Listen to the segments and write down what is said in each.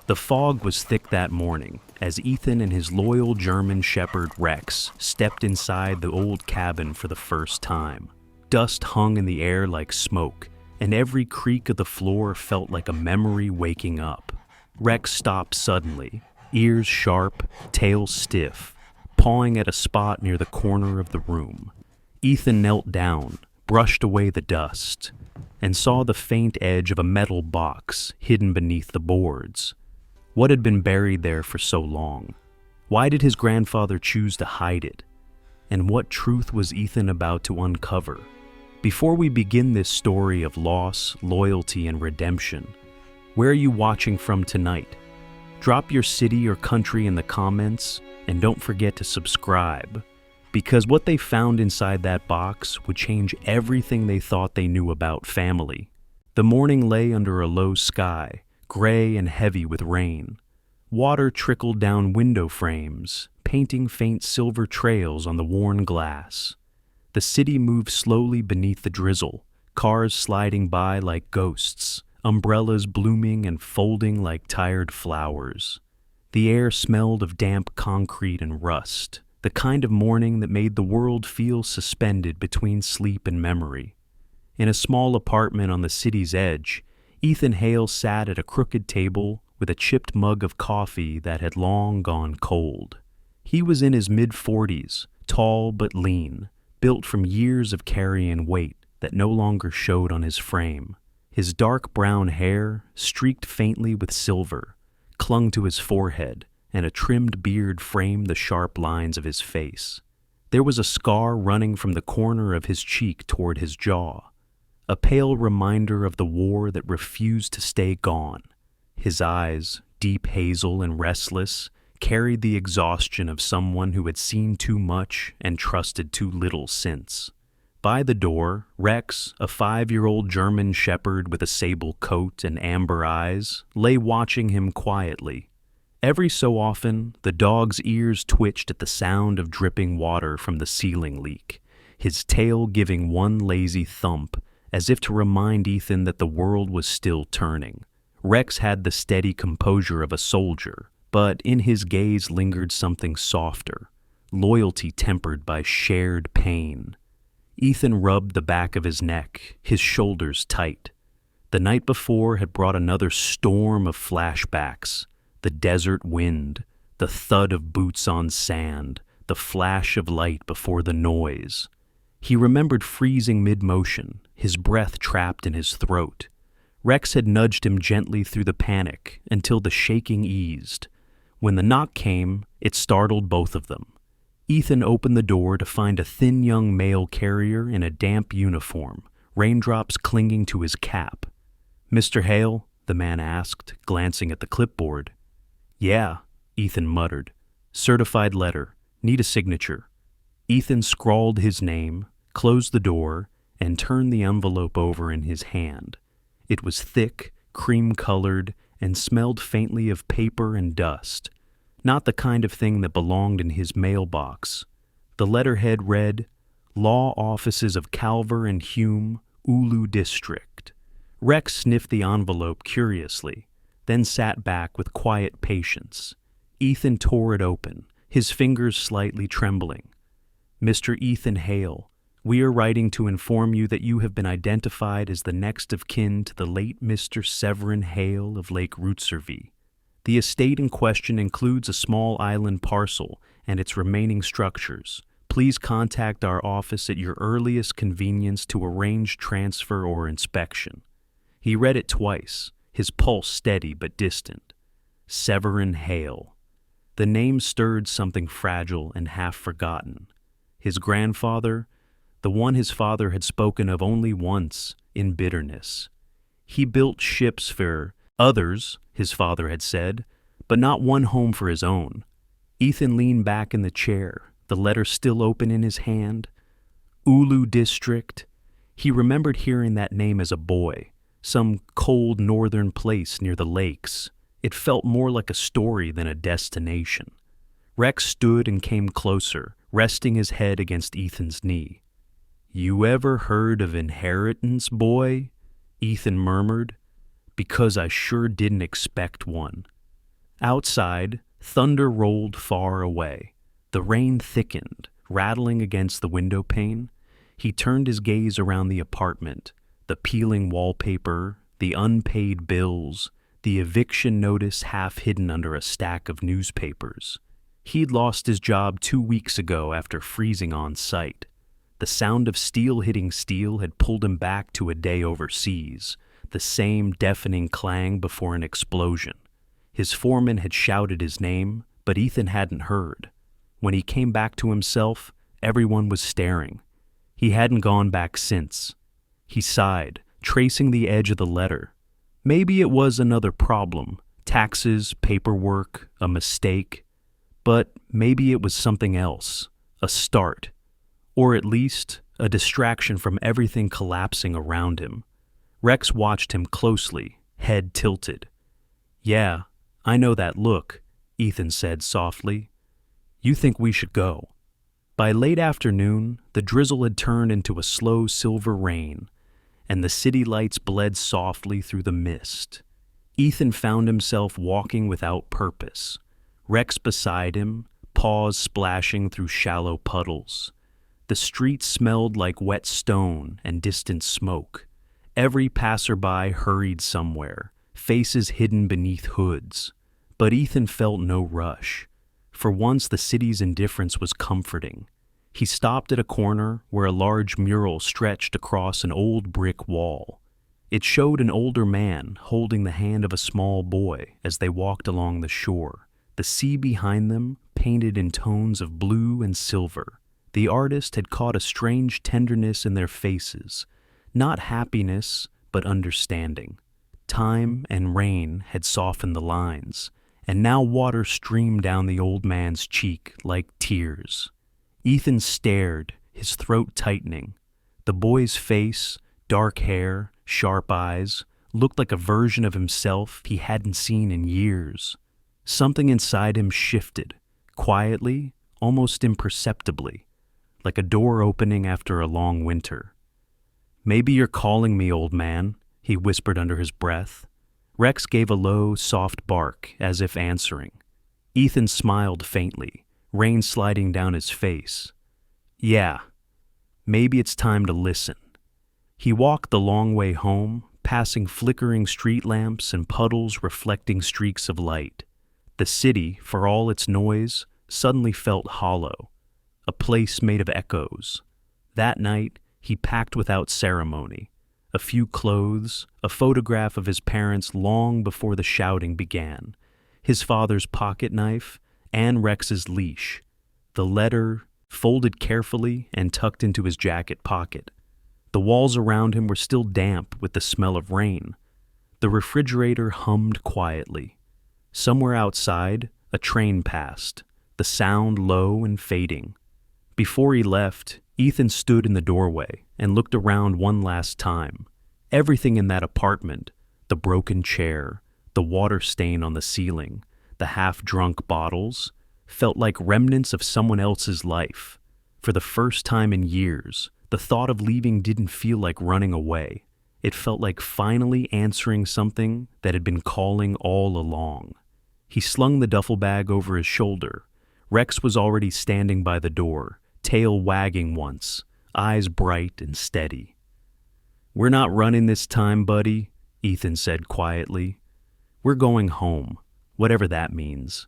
The fog was thick that morning as Ethan and his loyal German shepherd Rex stepped inside the old cabin for the first time. Dust hung in the air like smoke, and every creak of the floor felt like a memory waking up. Rex stopped suddenly, ears sharp, tail stiff, pawing at a spot near the corner of the room. Ethan knelt down, brushed away the dust, and saw the faint edge of a metal box hidden beneath the boards. What had been buried there for so long? Why did his grandfather choose to hide it? And what truth was Ethan about to uncover? Before we begin this story of loss, loyalty, and redemption, where are you watching from tonight? Drop your city or country in the comments, and don't forget to subscribe, because what they found inside that box would change everything they thought they knew about family. The morning lay under a low sky, gray and heavy with rain. Water trickled down window frames, painting faint silver trails on the worn glass. The city moved slowly beneath the drizzle, cars sliding by like ghosts, umbrellas blooming and folding like tired flowers. The air smelled of damp concrete and rust, the kind of morning that made the world feel suspended between sleep and memory. In a small apartment on the city's edge, Ethan Hale sat at a crooked table with a chipped mug of coffee that had long gone cold. He was in his mid-40s, tall but lean, built from years of carrying weight that no longer showed on his frame. His dark brown hair, streaked faintly with silver, clung to his forehead, and a trimmed beard framed the sharp lines of his face. There was a scar running from the corner of his cheek toward his jaw, a pale reminder of the war that refused to stay gone. His eyes, deep hazel and restless, carried the exhaustion of someone who had seen too much and trusted too little since. By the door, Rex, a 5-year-old German shepherd with a sable coat and amber eyes, lay watching him quietly. Every so often, the dog's ears twitched at the sound of dripping water from the ceiling leak, his tail giving one lazy thump, as if to remind Ethan that the world was still turning. Rex had the steady composure of a soldier, but in his gaze lingered something softer, loyalty tempered by shared pain. Ethan rubbed the back of his neck, his shoulders tight. The night before had brought another storm of flashbacks, the desert wind, the thud of boots on sand, the flash of light before the noise. He remembered freezing mid-motion, his breath trapped in his throat. Rex had nudged him gently through the panic until the shaking eased. When the knock came, it startled both of them. Ethan opened the door to find a thin young mail carrier in a damp uniform, raindrops clinging to his cap. "Mr. Hale?" the man asked, glancing at the clipboard. "Yeah," Ethan muttered. "Certified letter. Need a signature." Ethan scrawled his name, closed the door, and turned the envelope over in his hand. It was thick, cream-colored, and smelled faintly of paper and dust, not the kind of thing that belonged in his mailbox. The letterhead read, "Law Offices of Calver and Hume, Ulu District." Rex sniffed the envelope curiously, then sat back with quiet patience. Ethan tore it open, his fingers slightly trembling. "Mr. Ethan Hale, we are writing to inform you that you have been identified as the next of kin to the late Mr. Severin Hale of Lake Rootservie. The estate in question includes a small island parcel and its remaining structures. Please contact our office at your earliest convenience to arrange transfer or inspection." He read it twice, his pulse steady but distant. Severin Hale. The name stirred something fragile and half-forgotten. His grandfather, the one his father had spoken of only once, in bitterness. He built ships for others, his father had said, but not one home for his own. Ethan leaned back in the chair, the letter still open in his hand. Ulu District. He remembered hearing that name as a boy, some cold northern place near the lakes. It felt more like a story than a destination. Rex stood and came closer, resting his head against Ethan's knee. "You ever heard of inheritance, boy?" Ethan murmured. "Because I sure didn't expect one." Outside, thunder rolled far away. The rain thickened, rattling against the window pane. He turned his gaze around the apartment, the peeling wallpaper, the unpaid bills, the eviction notice half hidden under a stack of newspapers. He'd lost his job 2 weeks ago after freezing on site. The sound of steel hitting steel had pulled him back to a day overseas, the same deafening clang before an explosion. His foreman had shouted his name, but Ethan hadn't heard. When he came back to himself, everyone was staring. He hadn't gone back since. He sighed, tracing the edge of the letter. Maybe it was another problem, taxes, paperwork, a mistake. But maybe it was something else, a start, or at least a distraction from everything collapsing around him. Rex watched him closely, head tilted. "Yeah, I know that look," Ethan said softly. "You think we should go." By late afternoon, the drizzle had turned into a slow silver rain, and the city lights bled softly through the mist. Ethan found himself walking without purpose. Rex beside him, paws splashing through shallow puddles. The street smelled like wet stone and distant smoke. Every passerby hurried somewhere, faces hidden beneath hoods. But Ethan felt no rush. For once, the city's indifference was comforting. He stopped at a corner where a large mural stretched across an old brick wall. It showed an older man holding the hand of a small boy as they walked along the shore. The sea behind them, painted in tones of blue and silver. The artist had caught a strange tenderness in their faces, not happiness, but understanding. Time and rain had softened the lines, and now water streamed down the old man's cheek like tears. Ethan stared, his throat tightening. The boy's face, dark hair, sharp eyes, looked like a version of himself he hadn't seen in years. Something inside him shifted, quietly, almost imperceptibly, like a door opening after a long winter. "Maybe you're calling me, old man," he whispered under his breath. Rex gave a low, soft bark, as if answering. Ethan smiled faintly, rain sliding down his face. "Yeah, maybe it's time to listen." He walked the long way home, passing flickering street lamps and puddles reflecting streaks of light. The city, for all its noise, suddenly felt hollow, a place made of echoes. That night, he packed without ceremony. A few clothes, a photograph of his parents long before the shouting began, his father's pocket knife, and Rex's leash. The letter, folded carefully and tucked into his jacket pocket. The walls around him were still damp with the smell of rain. The refrigerator hummed quietly. Somewhere outside, a train passed, the sound low and fading. Before he left, Ethan stood in the doorway and looked around one last time. Everything in that apartment, the broken chair, the water stain on the ceiling, the half-drunk bottles, felt like remnants of someone else's life. For the first time in years, the thought of leaving didn't feel like running away. It felt like finally answering something that had been calling all along. He slung the duffel bag over his shoulder. Rex was already standing by the door, tail wagging once, eyes bright and steady. "We're not running this time, buddy," Ethan said quietly. "We're going home, whatever that means."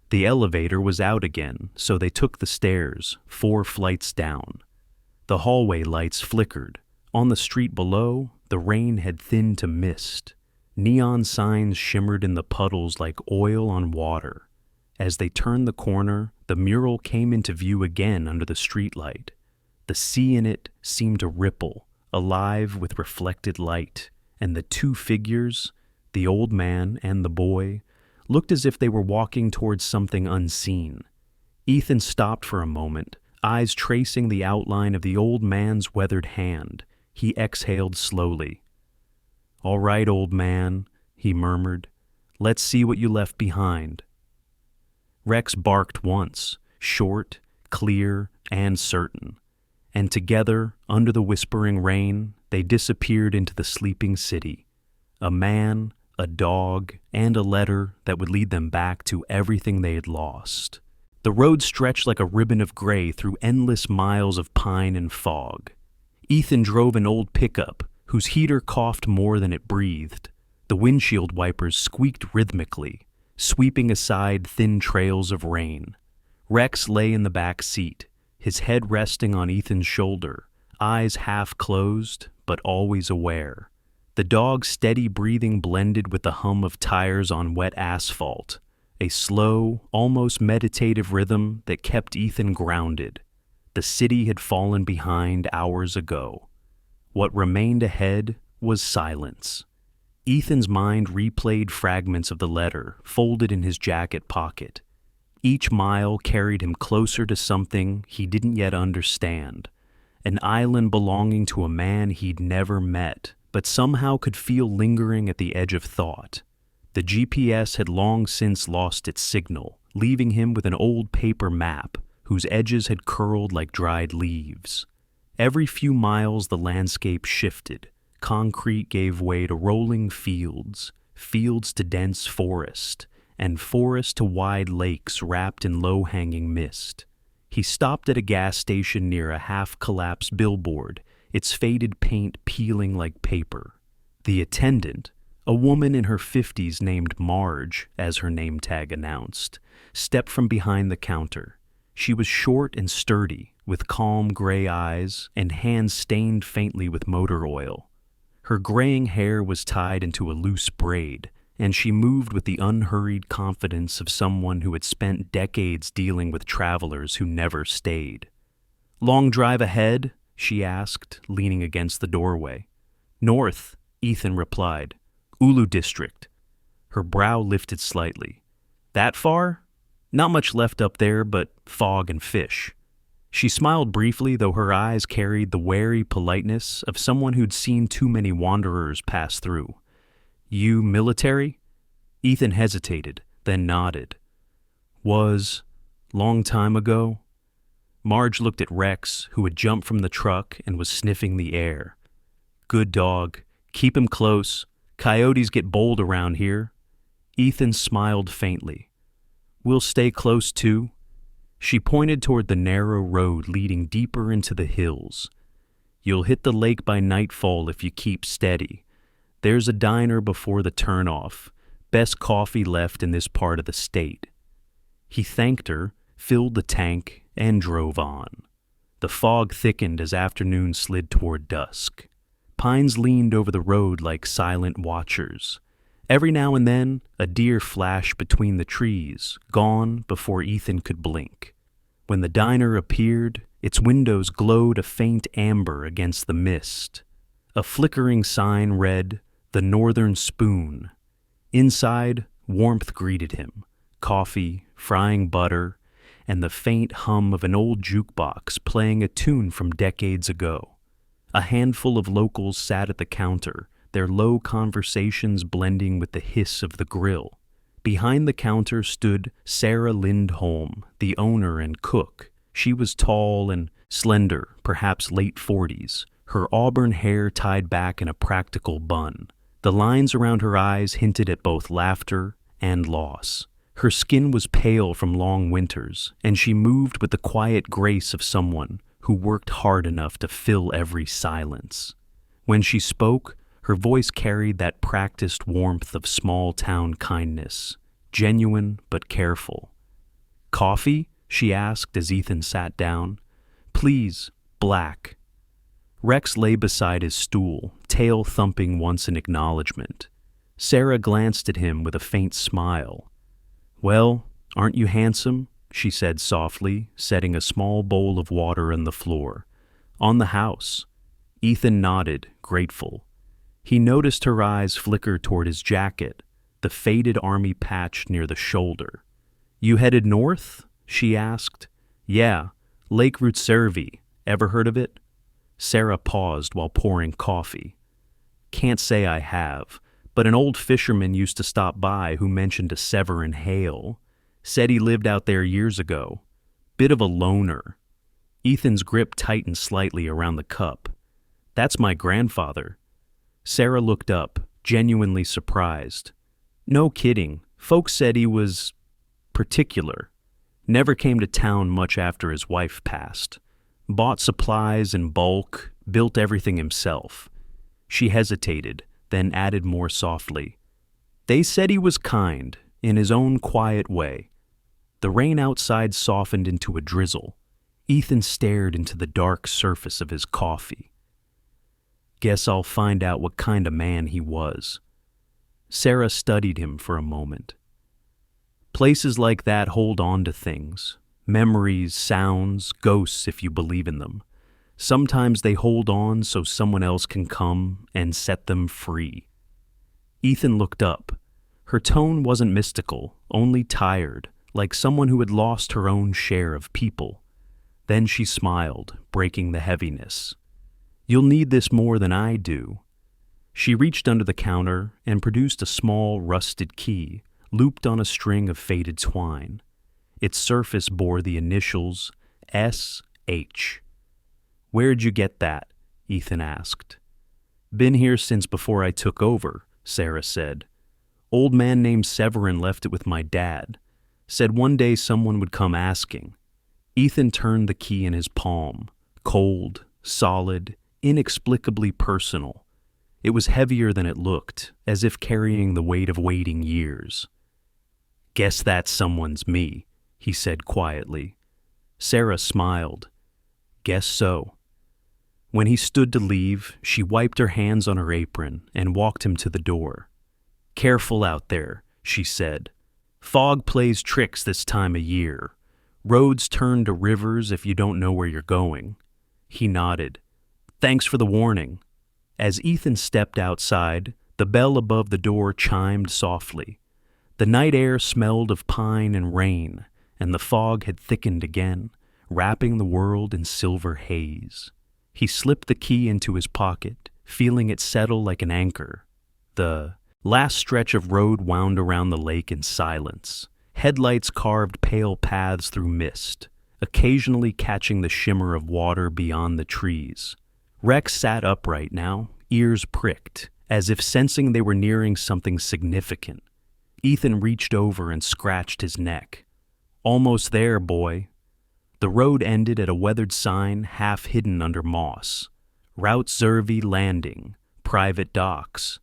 The elevator was out again, so they took the stairs, 4 flights down. The hallway lights flickered. On the street below, the rain had thinned to mist. Neon signs shimmered in the puddles like oil on water. As they turned the corner, the mural came into view again under the streetlight. The sea in it seemed to ripple, alive with reflected light, and the 2 figures, the old man and the boy, looked as if they were walking towards something unseen. Ethan stopped for a moment, eyes tracing the outline of the old man's weathered hand. He exhaled slowly. "All right, old man," he murmured. "Let's see what you left behind." Rex barked once, short, clear, and certain. And together, under the whispering rain, they disappeared into the sleeping city. A man, a dog, and a letter that would lead them back to everything they had lost. The road stretched like a ribbon of gray through endless miles of pine and fog. Ethan drove an old pickup whose heater coughed more than it breathed. The windshield wipers squeaked rhythmically, sweeping aside thin trails of rain. Rex lay in the back seat, his head resting on Ethan's shoulder, eyes half closed but always aware. The dog's steady breathing blended with the hum of tires on wet asphalt, a slow, almost meditative rhythm that kept Ethan grounded. The city had fallen behind hours ago. What remained ahead was silence. Ethan's mind replayed fragments of the letter, folded in his jacket pocket. Each mile carried him closer to something he didn't yet understand, an island belonging to a man he'd never met, but somehow could feel lingering at the edge of thought. The GPS had long since lost its signal, leaving him with an old paper map whose edges had curled like dried leaves. Every few miles the landscape shifted. Concrete gave way to rolling fields, fields to dense forest, and forest to wide lakes wrapped in low-hanging mist. He stopped at a gas station near a half-collapsed billboard, its faded paint peeling like paper. The attendant, a woman in her 50s named Marge, as her name tag announced, stepped from behind the counter. She was short and sturdy, with calm gray eyes and hands stained faintly with motor oil. Her graying hair was tied into a loose braid, and she moved with the unhurried confidence of someone who had spent decades dealing with travelers who never stayed. "Long drive ahead?" she asked, leaning against the doorway. "North," Ethan replied. "Ulu District." Her brow lifted slightly. "That far? Not much left up there but fog and fish." She smiled briefly, though her eyes carried the wary politeness of someone who'd seen too many wanderers pass through. "You military?" Ethan hesitated, then nodded. "Was long time ago?" Marge looked at Rex, who had jumped from the truck and was sniffing the air. "Good dog. Keep him close. Coyotes get bold around here." Ethan smiled faintly. "We'll stay close too." She pointed toward the narrow road leading deeper into the hills. "You'll hit the lake by nightfall if you keep steady. There's a diner before the turnoff. Best coffee left in this part of the state." He thanked her, filled the tank, and drove on. The fog thickened as afternoon slid toward dusk. Pines leaned over the road like silent watchers. Every now and then, a deer flashed between the trees, gone before Ethan could blink. When the diner appeared, its windows glowed a faint amber against the mist. A flickering sign read, "The Northern Spoon." Inside, warmth greeted him, coffee, frying butter, and the faint hum of an old jukebox playing a tune from decades ago. A handful of locals sat at the counter, their low conversations blending with the hiss of the grill. Behind the counter stood Sarah Lindholm, the owner and cook. She was tall and slender, perhaps late 40s, her auburn hair tied back in a practical bun. The lines around her eyes hinted at both laughter and loss. Her skin was pale from long winters, and she moved with the quiet grace of someone who worked hard enough to fill every silence. When she spoke, her voice carried that practiced warmth of small-town kindness, genuine but careful. "Coffee?" she asked as Ethan sat down. "Please, black." Rex lay beside his stool, tail thumping once in acknowledgement. Sarah glanced at him with a faint smile. "Well, aren't you handsome?" she said softly, setting a small bowl of water on the floor. "On the house." Ethan nodded, grateful. He noticed her eyes flicker toward his jacket, the faded army patch near the shoulder. "You headed north?" she asked. "Yeah, Lake Rutservi. Ever heard of it?" Sarah paused while pouring coffee. "Can't say I have, but an old fisherman used to stop by who mentioned a Severin Hale. Said he lived out there years ago. Bit of a loner." Ethan's grip tightened slightly around the cup. "That's my grandfather." Sarah looked up, genuinely surprised. No kidding, folks said he was particular. Never came to town much after his wife passed. Bought supplies in bulk, built everything himself. She hesitated, then added more softly. They said he was kind, in his own quiet way. The rain outside softened into a drizzle. Ethan stared into the dark surface of his coffee. Guess I'll find out what kind of man he was. Sarah studied him for a moment. Places like that hold on to things. Memories, sounds, ghosts if you believe in them. Sometimes they hold on so someone else can come and set them free. Ethan looked up. Her tone wasn't mystical, only tired, like someone who had lost her own share of people. Then she smiled, breaking the heaviness. You'll need this more than I do. She reached under the counter and produced a small, rusted key, looped on a string of faded twine. Its surface bore the initials S.H. Where'd you get that? Ethan asked. Been here since before I took over, Sarah said. Old man named Severin left it with my dad. Said one day someone would come asking. Ethan turned the key in his palm, cold, solid, inexplicably personal. It was heavier than it looked, as if carrying the weight of waiting years. Guess that someone's me, he said quietly. Sarah smiled. Guess so. When he stood to leave, she wiped her hands on her apron and walked him to the door. Careful out there, she said. Fog plays tricks this time of year. Roads turn to rivers if you don't know where you're going. He nodded. Thanks for the warning. As Ethan stepped outside, the bell above the door chimed softly. The night air smelled of pine and rain, and the fog had thickened again, wrapping the world in silver haze. He slipped the key into his pocket, feeling it settle like an anchor. The last stretch of road wound around the lake in silence. Headlights carved pale paths through mist, occasionally catching the shimmer of water beyond the trees. Rex sat upright now, ears pricked, as if sensing they were nearing something significant. Ethan reached over and scratched his neck. Almost there, boy. The road ended at a weathered sign half hidden under moss. Route Zervi Landing, private docks.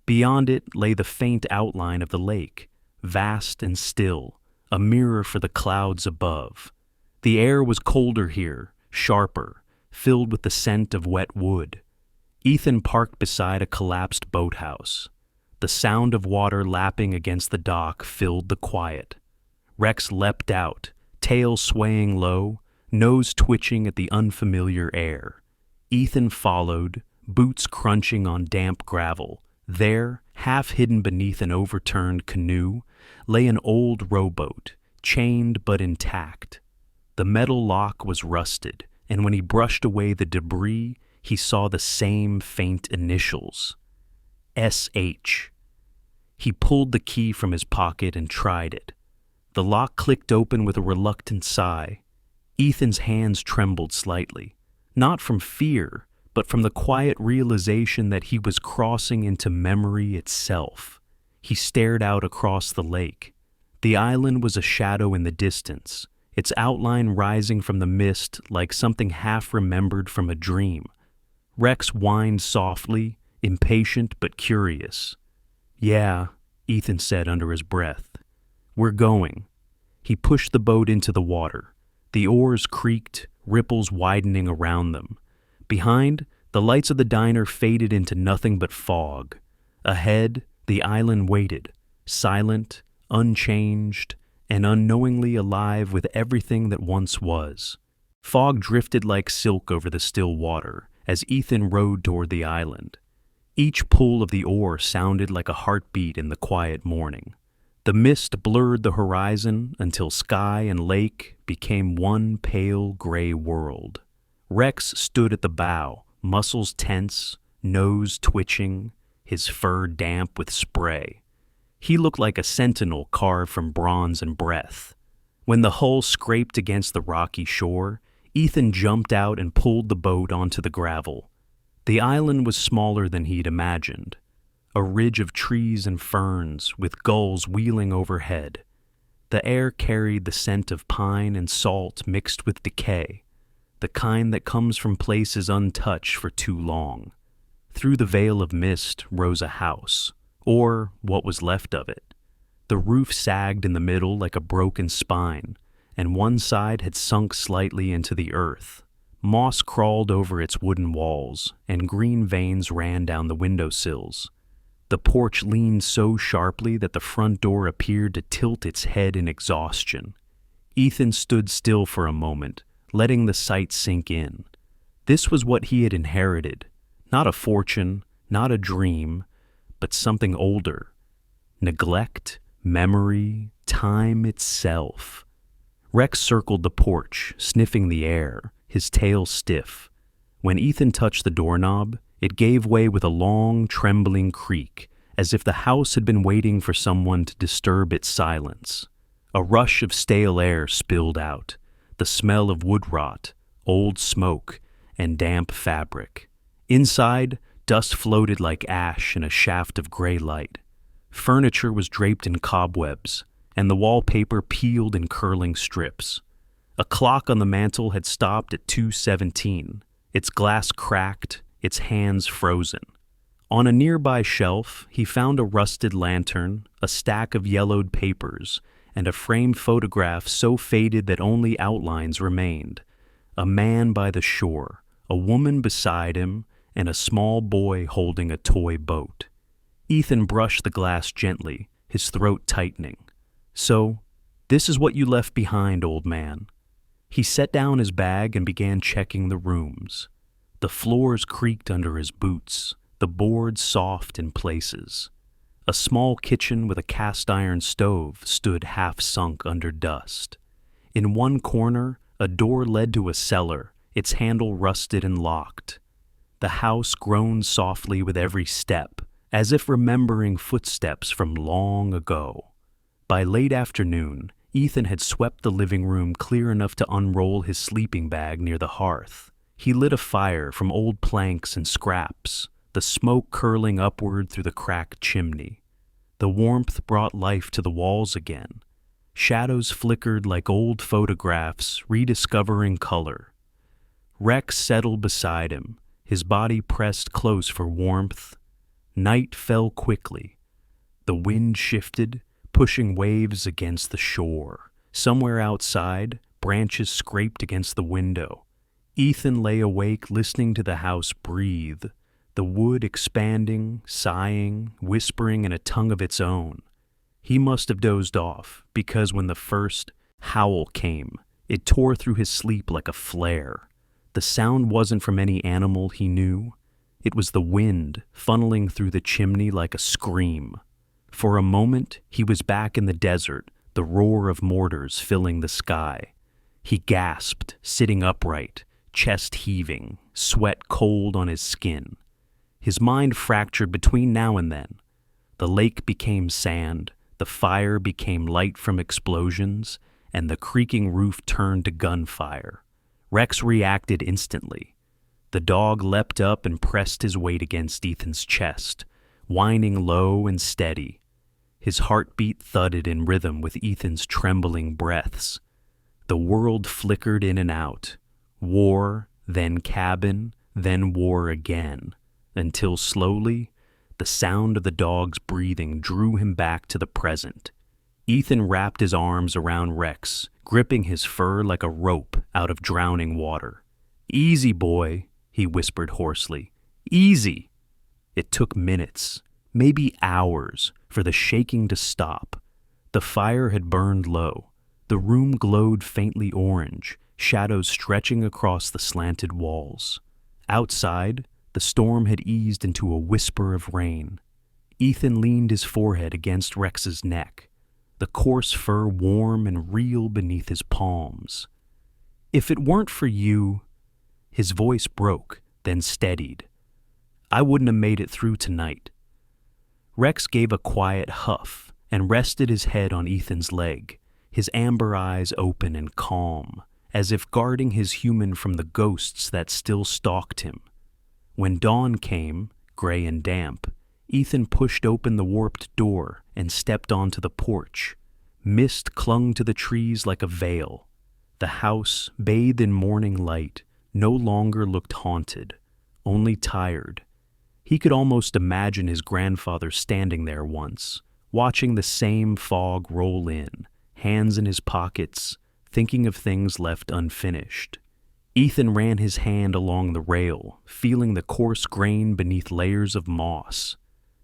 Beyond it lay the faint outline of the lake, vast and still, a mirror for the clouds above. The air was colder here, sharper, filled with the scent of wet wood. Ethan parked beside a collapsed boathouse. The sound of water lapping against the dock filled the quiet. Rex leapt out, tail swaying low, nose twitching at the unfamiliar air. Ethan followed, boots crunching on damp gravel. There, half hidden beneath an overturned canoe, lay an old rowboat, chained but intact. The metal lock was rusted, and when he brushed away the debris, he saw the same faint initials. S.H. He pulled the key from his pocket and tried it. The lock clicked open with a reluctant sigh. Ethan's hands trembled slightly, not from fear, but from the quiet realization that he was crossing into memory itself. He stared out across the lake. The island was a shadow in the distance, its outline rising from the mist like something half-remembered from a dream. Rex whined softly, impatient but curious. Yeah, Ethan said under his breath. We're going. He pushed the boat into the water. The oars creaked, ripples widening around them. Behind, the lights of the diner faded into nothing but fog. Ahead, the island waited, silent, unchanged, and unknowingly alive with everything that once was. Fog drifted like silk over the still water as Ethan rowed toward the island. Each pull of the oar sounded like a heartbeat in the quiet morning. The mist blurred the horizon until sky and lake became one pale gray world. Rex stood at the bow, muscles tense, nose twitching, his fur damp with spray. He looked like a sentinel carved from bronze and breath. When the hull scraped against the rocky shore, Ethan jumped out and pulled the boat onto the gravel. The island was smaller than he'd imagined. a ridge of trees and ferns with gulls wheeling overhead. The air carried the scent of pine and salt mixed with decay, the kind that comes from places untouched for too long. Through the veil of mist rose a house, or what was left of it. The roof sagged in the middle like a broken spine, and one side had sunk slightly into the earth. Moss crawled over its wooden walls, and green veins ran down the windowsills. The porch leaned so sharply that the front door appeared to tilt its head in exhaustion. Ethan stood still for a moment, letting the sight sink in. This was what he had inherited. Not a fortune, not a dream, but something older. Neglect, memory, time itself. Rex circled the porch, sniffing the air, his tail stiff. When Ethan touched the doorknob, it gave way with a long, trembling creak, as if the house had been waiting for someone to disturb its silence. A rush of stale air spilled out, the smell of wood rot, old smoke, and damp fabric. Inside, dust floated like ash in a shaft of gray light. Furniture was draped in cobwebs, and the wallpaper peeled in curling strips. A clock on the mantel had stopped at 2:17, its glass cracked, its hands frozen. On a nearby shelf, he found a rusted lantern, a stack of yellowed papers, and a framed photograph so faded that only outlines remained. A man by the shore, a woman beside him, and a small boy holding a toy boat. Ethan brushed the glass gently, his throat tightening. "So, this is what you left behind, old man." He set down his bag and began checking the rooms. The floors creaked under his boots, the boards soft in places. A small kitchen with a cast-iron stove stood half-sunk under dust. In one corner, a door led to a cellar, its handle rusted and locked. The house groaned softly with every step, as if remembering footsteps from long ago. By late afternoon, Ethan had swept the living room clear enough to unroll his sleeping bag near the hearth. He lit a fire from old planks and scraps, the smoke curling upward through the cracked chimney. The warmth brought life to the walls again. Shadows flickered like old photographs, rediscovering color. Rex settled beside him, his body pressed close for warmth. Night fell quickly. The wind shifted, pushing waves against the shore. Somewhere outside, branches scraped against the window. Ethan lay awake listening to the house breathe, the wood expanding, sighing, whispering in a tongue of its own. He must have dozed off, because when the first howl came, it tore through his sleep like a flare. The sound wasn't from any animal he knew. It was the wind funneling through the chimney like a scream. For a moment, he was back in the desert, the roar of mortars filling the sky. He gasped, sitting upright, chest heaving, sweat cold on his skin. His mind fractured between now and then. The lake became sand, the fire became light from explosions, and the creaking roof turned to gunfire. Rex reacted instantly. The dog leapt up and pressed his weight against Ethan's chest, whining low and steady. His heartbeat thudded in rhythm with Ethan's trembling breaths. The world flickered in and out. War, then cabin, then war again, until slowly, the sound of the dog's breathing drew him back to the present. Ethan wrapped his arms around Rex, gripping his fur like a rope out of drowning water. "Easy, boy," he whispered hoarsely. "Easy." It took minutes, maybe hours, for the shaking to stop. The fire had burned low. The room glowed faintly orange, shadows stretching across the slanted walls. Outside, the storm had eased into a whisper of rain. Ethan leaned his forehead against Rex's neck, the coarse fur warm and real beneath his palms. "If it weren't for you," his voice broke, then steadied, "I wouldn't have made it through tonight." Rex gave a quiet huff and rested his head on Ethan's leg, his amber eyes open and calm, as if guarding his human from the ghosts that still stalked him. When dawn came, gray and damp, Ethan pushed open the warped door and stepped onto the porch. Mist clung to the trees like a veil. The house, bathed in morning light, no longer looked haunted, only tired. He could almost imagine his grandfather standing there once, watching the same fog roll in, hands in his pockets, thinking of things left unfinished. Ethan ran his hand along the rail, feeling the coarse grain beneath layers of moss.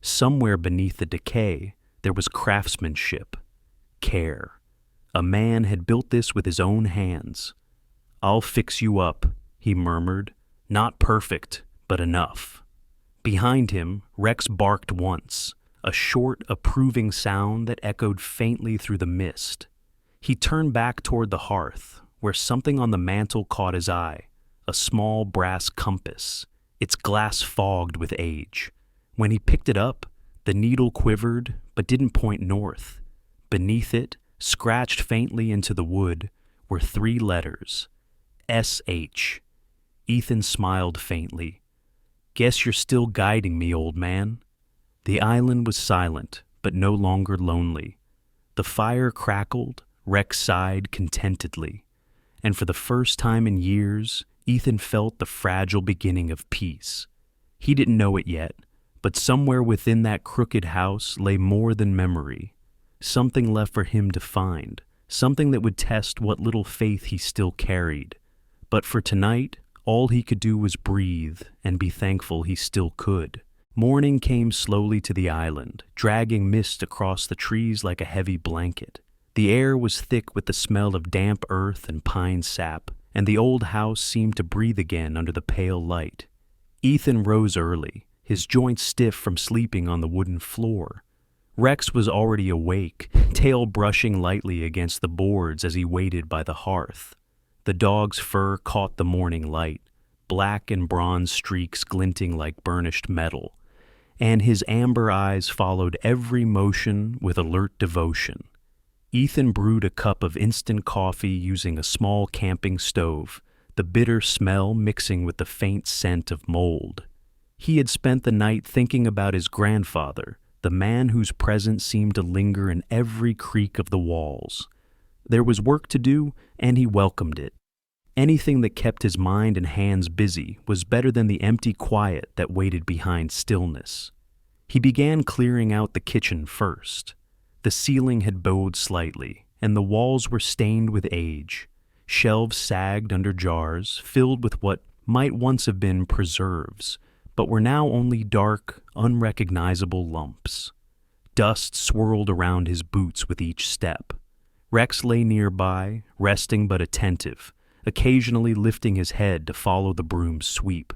Somewhere beneath the decay, there was craftsmanship, care. A man had built this with his own hands. "I'll fix you up," he murmured. "Not perfect, but enough." Behind him, Rex barked once, a short, approving sound that echoed faintly through the mist. He turned back toward the hearth, where something on the mantel caught his eye, a small brass compass, its glass fogged with age. When he picked it up, the needle quivered but didn't point north. Beneath it, scratched faintly into the wood, were 3 letters. S.H. Ethan smiled faintly. "Guess you're still guiding me, old man." The island was silent, but no longer lonely. The fire crackled, Rex sighed contentedly, and for the first time in years, Ethan felt the fragile beginning of peace. He didn't know it yet, but somewhere within that crooked house lay more than memory, something left for him to find, something that would test what little faith he still carried. But for tonight, all he could do was breathe and be thankful he still could. Morning came slowly to the island, dragging mist across the trees like a heavy blanket. The air was thick with the smell of damp earth and pine sap, and the old house seemed to breathe again under the pale light. Ethan rose early, his joints stiff from sleeping on the wooden floor. Rex was already awake, tail brushing lightly against the boards as he waited by the hearth. The dog's fur caught the morning light, black and bronze streaks glinting like burnished metal, and his amber eyes followed every motion with alert devotion. Ethan brewed a cup of instant coffee using a small camping stove, the bitter smell mixing with the faint scent of mold. He had spent the night thinking about his grandfather, the man whose presence seemed to linger in every creak of the walls. There was work to do, and he welcomed it. Anything that kept his mind and hands busy was better than the empty quiet that waited behind stillness. He began clearing out the kitchen first. The ceiling had bowed slightly, and the walls were stained with age. Shelves sagged under jars, filled with what might once have been preserves, but were now only dark, unrecognizable lumps. Dust swirled around his boots with each step. Rex lay nearby, resting but attentive, occasionally lifting his head to follow the broom's sweep.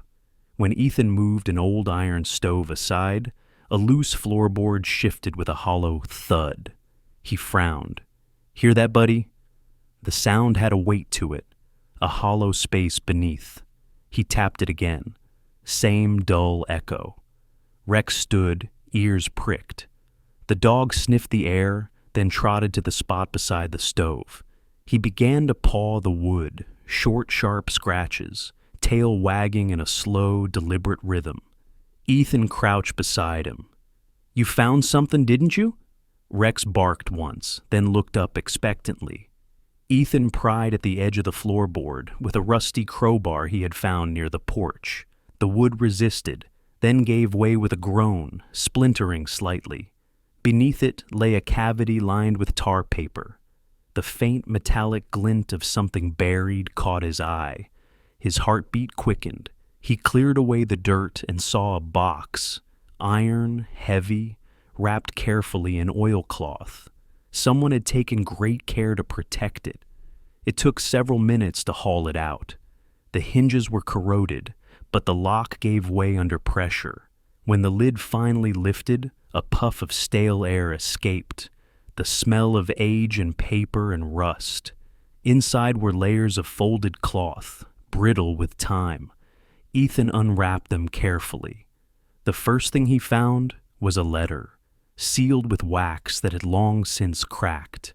When Ethan moved an old iron stove aside, a loose floorboard shifted with a hollow thud. He frowned. "Hear that, buddy?" The sound had a weight to it, a hollow space beneath. He tapped it again. Same dull echo. Rex stood, ears pricked. The dog sniffed the air, then trotted to the spot beside the stove. He began to paw the wood, short, sharp scratches, tail wagging in a slow, deliberate rhythm. Ethan crouched beside him. "You found something, didn't you?" Rex barked once, then looked up expectantly. Ethan pried at the edge of the floorboard with a rusty crowbar he had found near the porch. The wood resisted, then gave way with a groan, splintering slightly. Beneath it lay a cavity lined with tar paper. The faint metallic glint of something buried caught his eye. His heartbeat quickened. He cleared away the dirt and saw a box, iron, heavy, wrapped carefully in oilcloth. Someone had taken great care to protect it. It took several minutes to haul it out. The hinges were corroded, but the lock gave way under pressure. When the lid finally lifted, a puff of stale air escaped, the smell of age and paper and rust. Inside were layers of folded cloth, brittle with time. Ethan unwrapped them carefully. The first thing he found was a letter, sealed with wax that had long since cracked.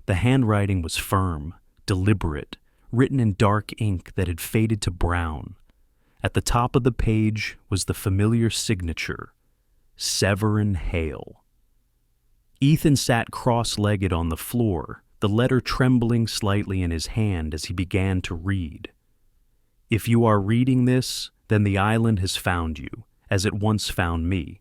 The handwriting was firm, deliberate, written in dark ink that had faded to brown. At the top of the page was the familiar signature, Severin Hale. Ethan sat cross-legged on the floor, the letter trembling slightly in his hand as he began to read. If you are reading this, then the island has found you, as it once found me.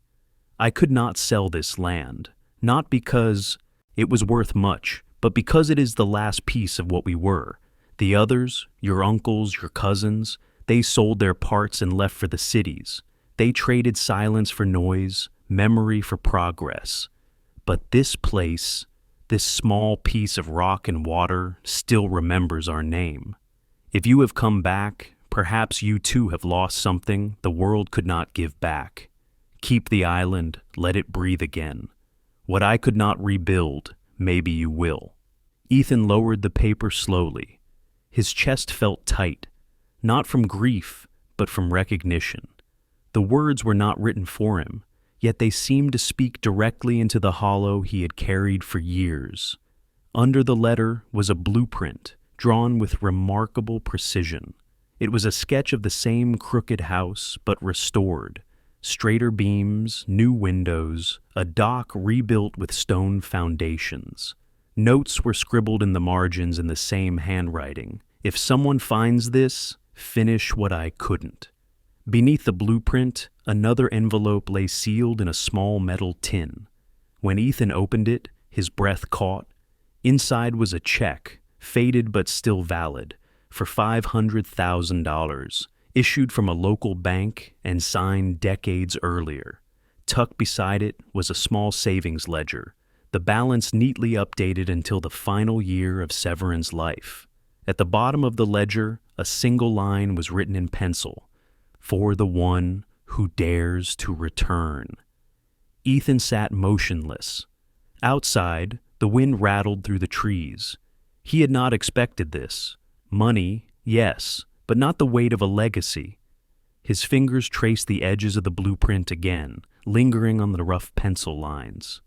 I could not sell this land, not because it was worth much, but because it is the last piece of what we were. The others, your uncles, your cousins, they sold their parts and left for the cities. They traded silence for noise, memory for progress. But this place, this small piece of rock and water, still remembers our name. If you have come back, perhaps you too have lost something the world could not give back. Keep the island, let it breathe again. What I could not rebuild, maybe you will. Ethan lowered the paper slowly. His chest felt tight, not from grief, but from recognition. The words were not written for him, yet they seemed to speak directly into the hollow he had carried for years. Under the letter was a blueprint, drawn with remarkable precision. It was a sketch of the same crooked house, but restored. Straighter beams, new windows, a dock rebuilt with stone foundations. Notes were scribbled in the margins in the same handwriting. If someone finds this, finish what I couldn't. Beneath the blueprint, another envelope lay sealed in a small metal tin. When Ethan opened it, his breath caught. Inside was a check, faded but still valid, for $500,000, issued from a local bank and signed decades earlier. Tucked beside it was a small savings ledger, the balance neatly updated until the final year of Severin's life. At the bottom of the ledger, a single line was written in pencil, "For the one who dares to return." Ethan sat motionless. Outside, the wind rattled through the trees. He had not expected this. Money, yes, but not the weight of a legacy. His fingers traced the edges of the blueprint again, lingering on the rough pencil lines.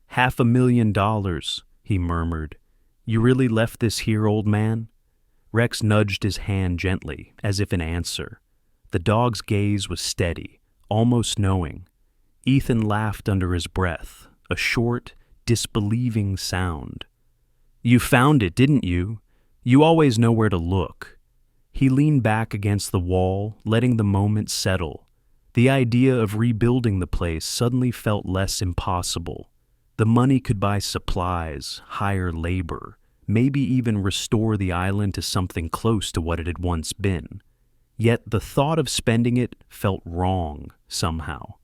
$500,000, he murmured. You really left this here, old man? Rex nudged his hand gently, as if in answer. The dog's gaze was steady, almost knowing. Ethan laughed under his breath, a short, disbelieving sound. You found it, didn't you? You always know where to look. He leaned back against the wall, letting the moment settle. The idea of rebuilding the place suddenly felt less impossible. The money could buy supplies, hire labor, maybe even restore the island to something close to what it had once been. Yet the thought of spending it felt wrong, somehow.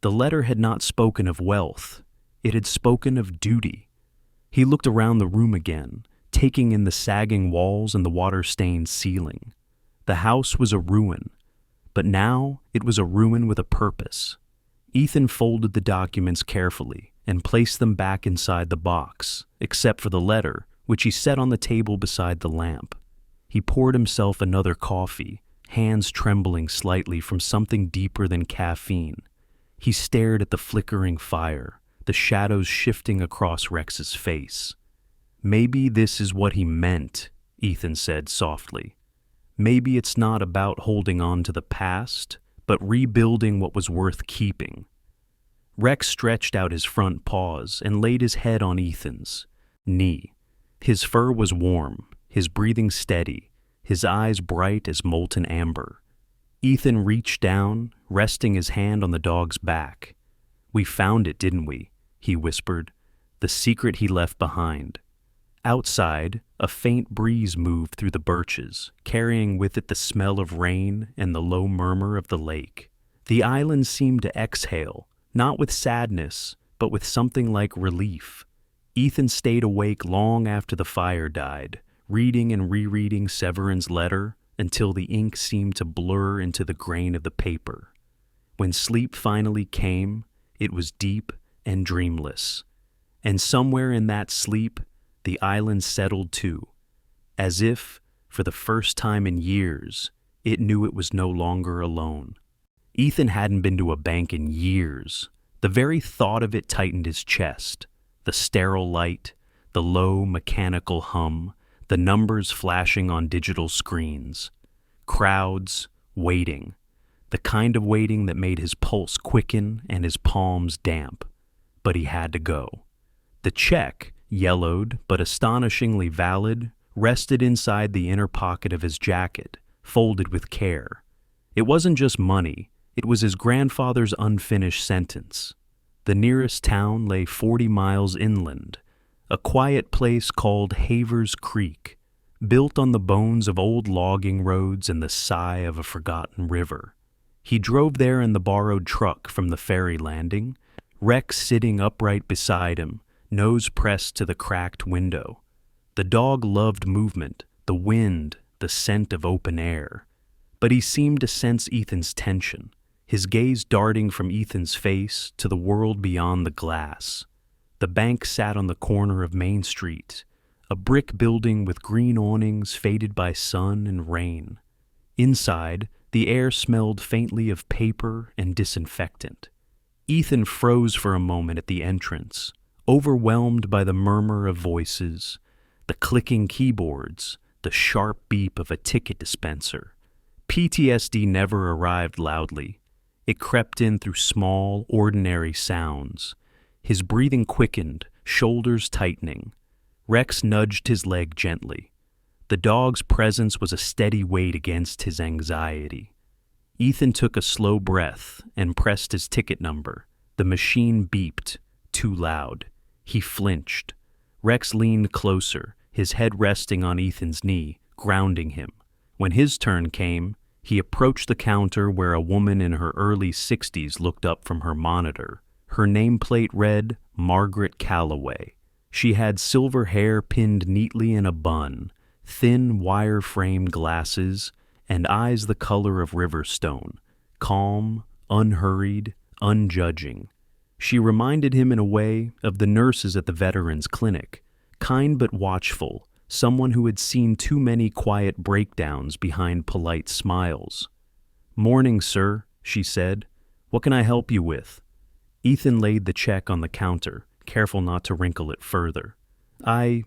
The letter had not spoken of wealth. It had spoken of duty. He looked around the room again, taking in the sagging walls and the water-stained ceiling. The house was a ruin, but now it was a ruin with a purpose. Ethan folded the documents carefully and placed them back inside the box, except for the letter, which he set on the table beside the lamp. He poured himself another coffee, hands trembling slightly from something deeper than caffeine. He stared at the flickering fire, the shadows shifting across Rex's face. Maybe this is what he meant, Ethan said softly. Maybe it's not about holding on to the past, but rebuilding what was worth keeping. Rex stretched out his front paws and laid his head on Ethan's knee. His fur was warm, his breathing steady, his eyes bright as molten amber. Ethan reached down, resting his hand on the dog's back. We found it, didn't we? He whispered, the secret he left behind. Outside, a faint breeze moved through the birches, carrying with it the smell of rain and the low murmur of the lake. The island seemed to exhale, not with sadness, but with something like relief. Ethan stayed awake long after the fire died, reading and rereading Severin's letter until the ink seemed to blur into the grain of the paper. When sleep finally came, it was deep and dreamless. And somewhere in that sleep, the island settled too, as if, for the first time in years, it knew it was no longer alone. Ethan hadn't been to a bank in years. The very thought of it tightened his chest. The sterile light, the low mechanical hum, the numbers flashing on digital screens. Crowds, waiting. the kind of waiting that made his pulse quicken and his palms damp. But he had to go. The check, yellowed but astonishingly valid, rested inside the inner pocket of his jacket, folded with care. It wasn't just money, it was his grandfather's unfinished sentence. The nearest town lay 40 miles inland, a quiet place called Havers Creek, built on the bones of old logging roads and the sigh of a forgotten river. He drove there in the borrowed truck from the ferry landing, Rex sitting upright beside him, nose pressed to the cracked window. The dog loved movement, the wind, the scent of open air. But he seemed to sense Ethan's tension, his gaze darting from Ethan's face to the world beyond the glass. The bank sat on the corner of Main Street, a brick building with green awnings faded by sun and rain. Inside, the air smelled faintly of paper and disinfectant. Ethan froze for a moment at the entrance, overwhelmed by the murmur of voices, the clicking keyboards, the sharp beep of a ticket dispenser. PTSD never arrived loudly. It crept in through small, ordinary sounds. His breathing quickened, shoulders tightening. Rex nudged his leg gently. The dog's presence was a steady weight against his anxiety. Ethan took a slow breath and pressed his ticket number. The machine beeped, too loud. He flinched. Rex leaned closer, his head resting on Ethan's knee, grounding him. When his turn came, he approached the counter where a woman in her early 60s looked up from her monitor. Her nameplate read Margaret Calloway. She had silver hair pinned neatly in a bun, thin wire-framed glasses, and eyes the color of riverstone, calm, unhurried, unjudging. She reminded him in a way of the nurses at the Veterans Clinic, kind but watchful, someone who had seen too many quiet breakdowns behind polite smiles. "Morning, sir," she said. "What can I help you with?" Ethan laid the check on the counter, careful not to wrinkle it further. "I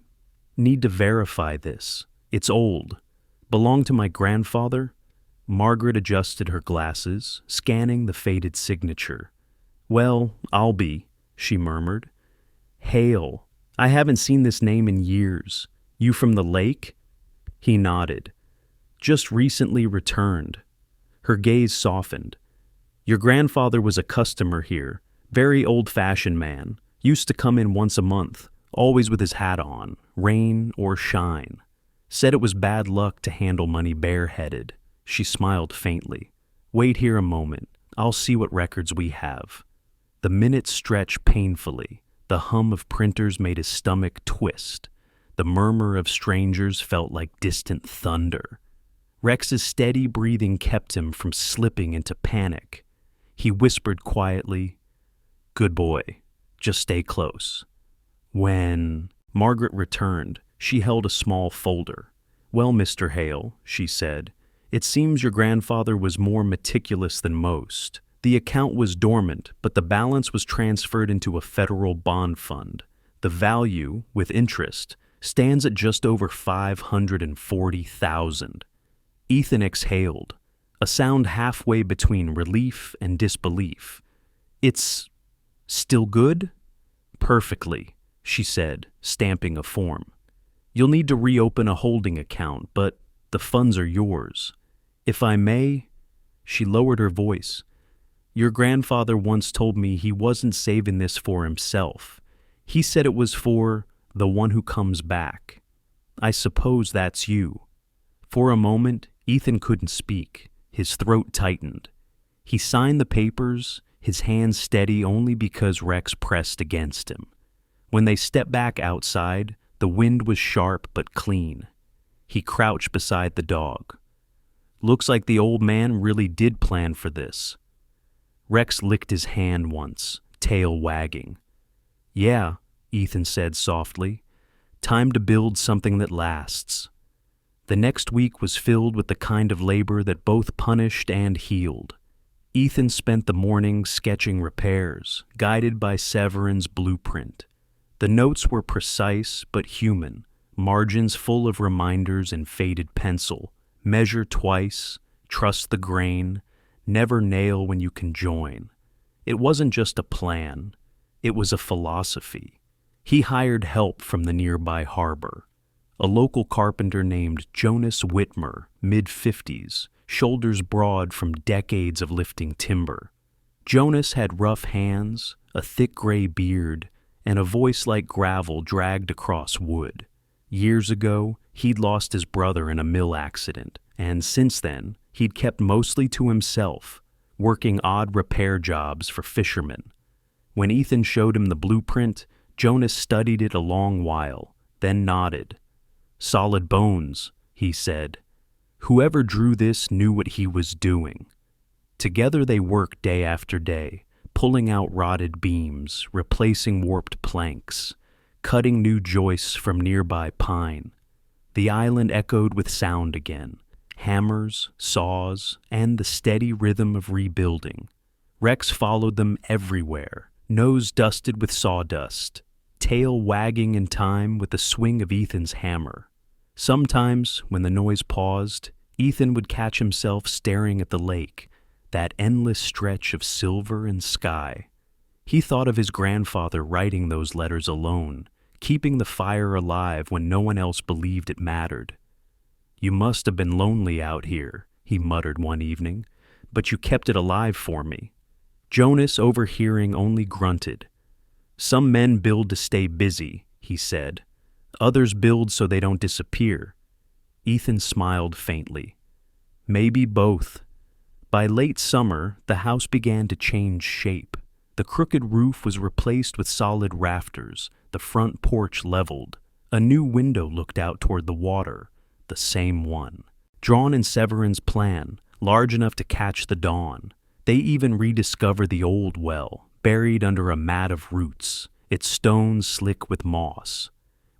need to verify this. It's old. Belonged to my grandfather?" Margaret adjusted her glasses, scanning the faded signature. "Well, I'll be," she murmured. "Hale. I haven't seen this name in years. You from the lake?" He nodded. "Just recently returned." Her gaze softened. "Your grandfather was a customer here, very old-fashioned man. Used to come in once a month, always with his hat on, rain or shine. Said it was bad luck to handle money bareheaded." She smiled faintly. "Wait here a moment. I'll see what records we have." The minutes stretched painfully. The hum of printers made his stomach twist. The murmur of strangers felt like distant thunder. Rex's steady breathing kept him from slipping into panic. He whispered quietly, "Good boy. Just stay close." When Margaret returned, she held a small folder. "Well, Mr. Hale," she said, "it seems your grandfather was more meticulous than most. The account was dormant, but the balance was transferred into a federal bond fund. The value, with interest, stands at just over $540,000. Ethan exhaled, a sound halfway between relief and disbelief. "It's still good?" "Perfectly," she said, stamping a form. "You'll need to reopen a holding account, but the funds are yours. If I may," she lowered her voice, "your grandfather once told me he wasn't saving this for himself. He said it was for the one who comes back. I suppose that's you." For a moment, Ethan couldn't speak. His throat tightened. He signed the papers, his hands steady only because Rex pressed against him. When they stepped back outside, the wind was sharp but clean. He crouched beside the dog. "Looks like the old man really did plan for this." Rex licked his hand once, tail wagging. "Yeah," Ethan said softly. "Time to build something that lasts." The next week was filled with the kind of labor that both punished and healed. Ethan spent the morning sketching repairs, guided by Severin's blueprint. The notes were precise but human, margins full of reminders in faded pencil. Measure twice, trust the grain, Never nail when you can join. It wasn't just a plan, it was a philosophy. He hired help from the nearby harbor. A local carpenter named Jonas Whitmer, mid-50s, shoulders broad from decades of lifting timber. Jonas had rough hands, a thick gray beard, and a voice like gravel dragged across wood. Years ago, he'd lost his brother in a mill accident, and since then, he'd kept mostly to himself, working odd repair jobs for fishermen. When Ethan showed him the blueprint, Jonas studied it a long while, then nodded. "Solid bones," he said. Whoever drew this knew what he was doing. Together they worked day after day, pulling out rotted beams, replacing warped planks, cutting new joists from nearby pine. The island echoed with sound again, hammers, saws, and the steady rhythm of rebuilding. Rex followed them everywhere, nose dusted with sawdust, tail wagging in time with the swing of Ethan's hammer. Sometimes, when the noise paused, Ethan would catch himself staring at the lake, that endless stretch of silver and sky. He thought of his grandfather writing those letters alone, keeping the fire alive when no one else believed it mattered. "You must have been lonely out here," he muttered one evening, "but you kept it alive for me." Jonas, overhearing, only grunted. "Some men build to stay busy," he said. "Others build so they don't disappear." Ethan smiled faintly. "Maybe both." By late summer, the house began to change shape. The crooked roof was replaced with solid rafters, the front porch leveled. A new window looked out toward the water, the same one, drawn in Severin's plan, large enough to catch the dawn. They even rediscovered the old well, buried under a mat of roots, its stones slick with moss.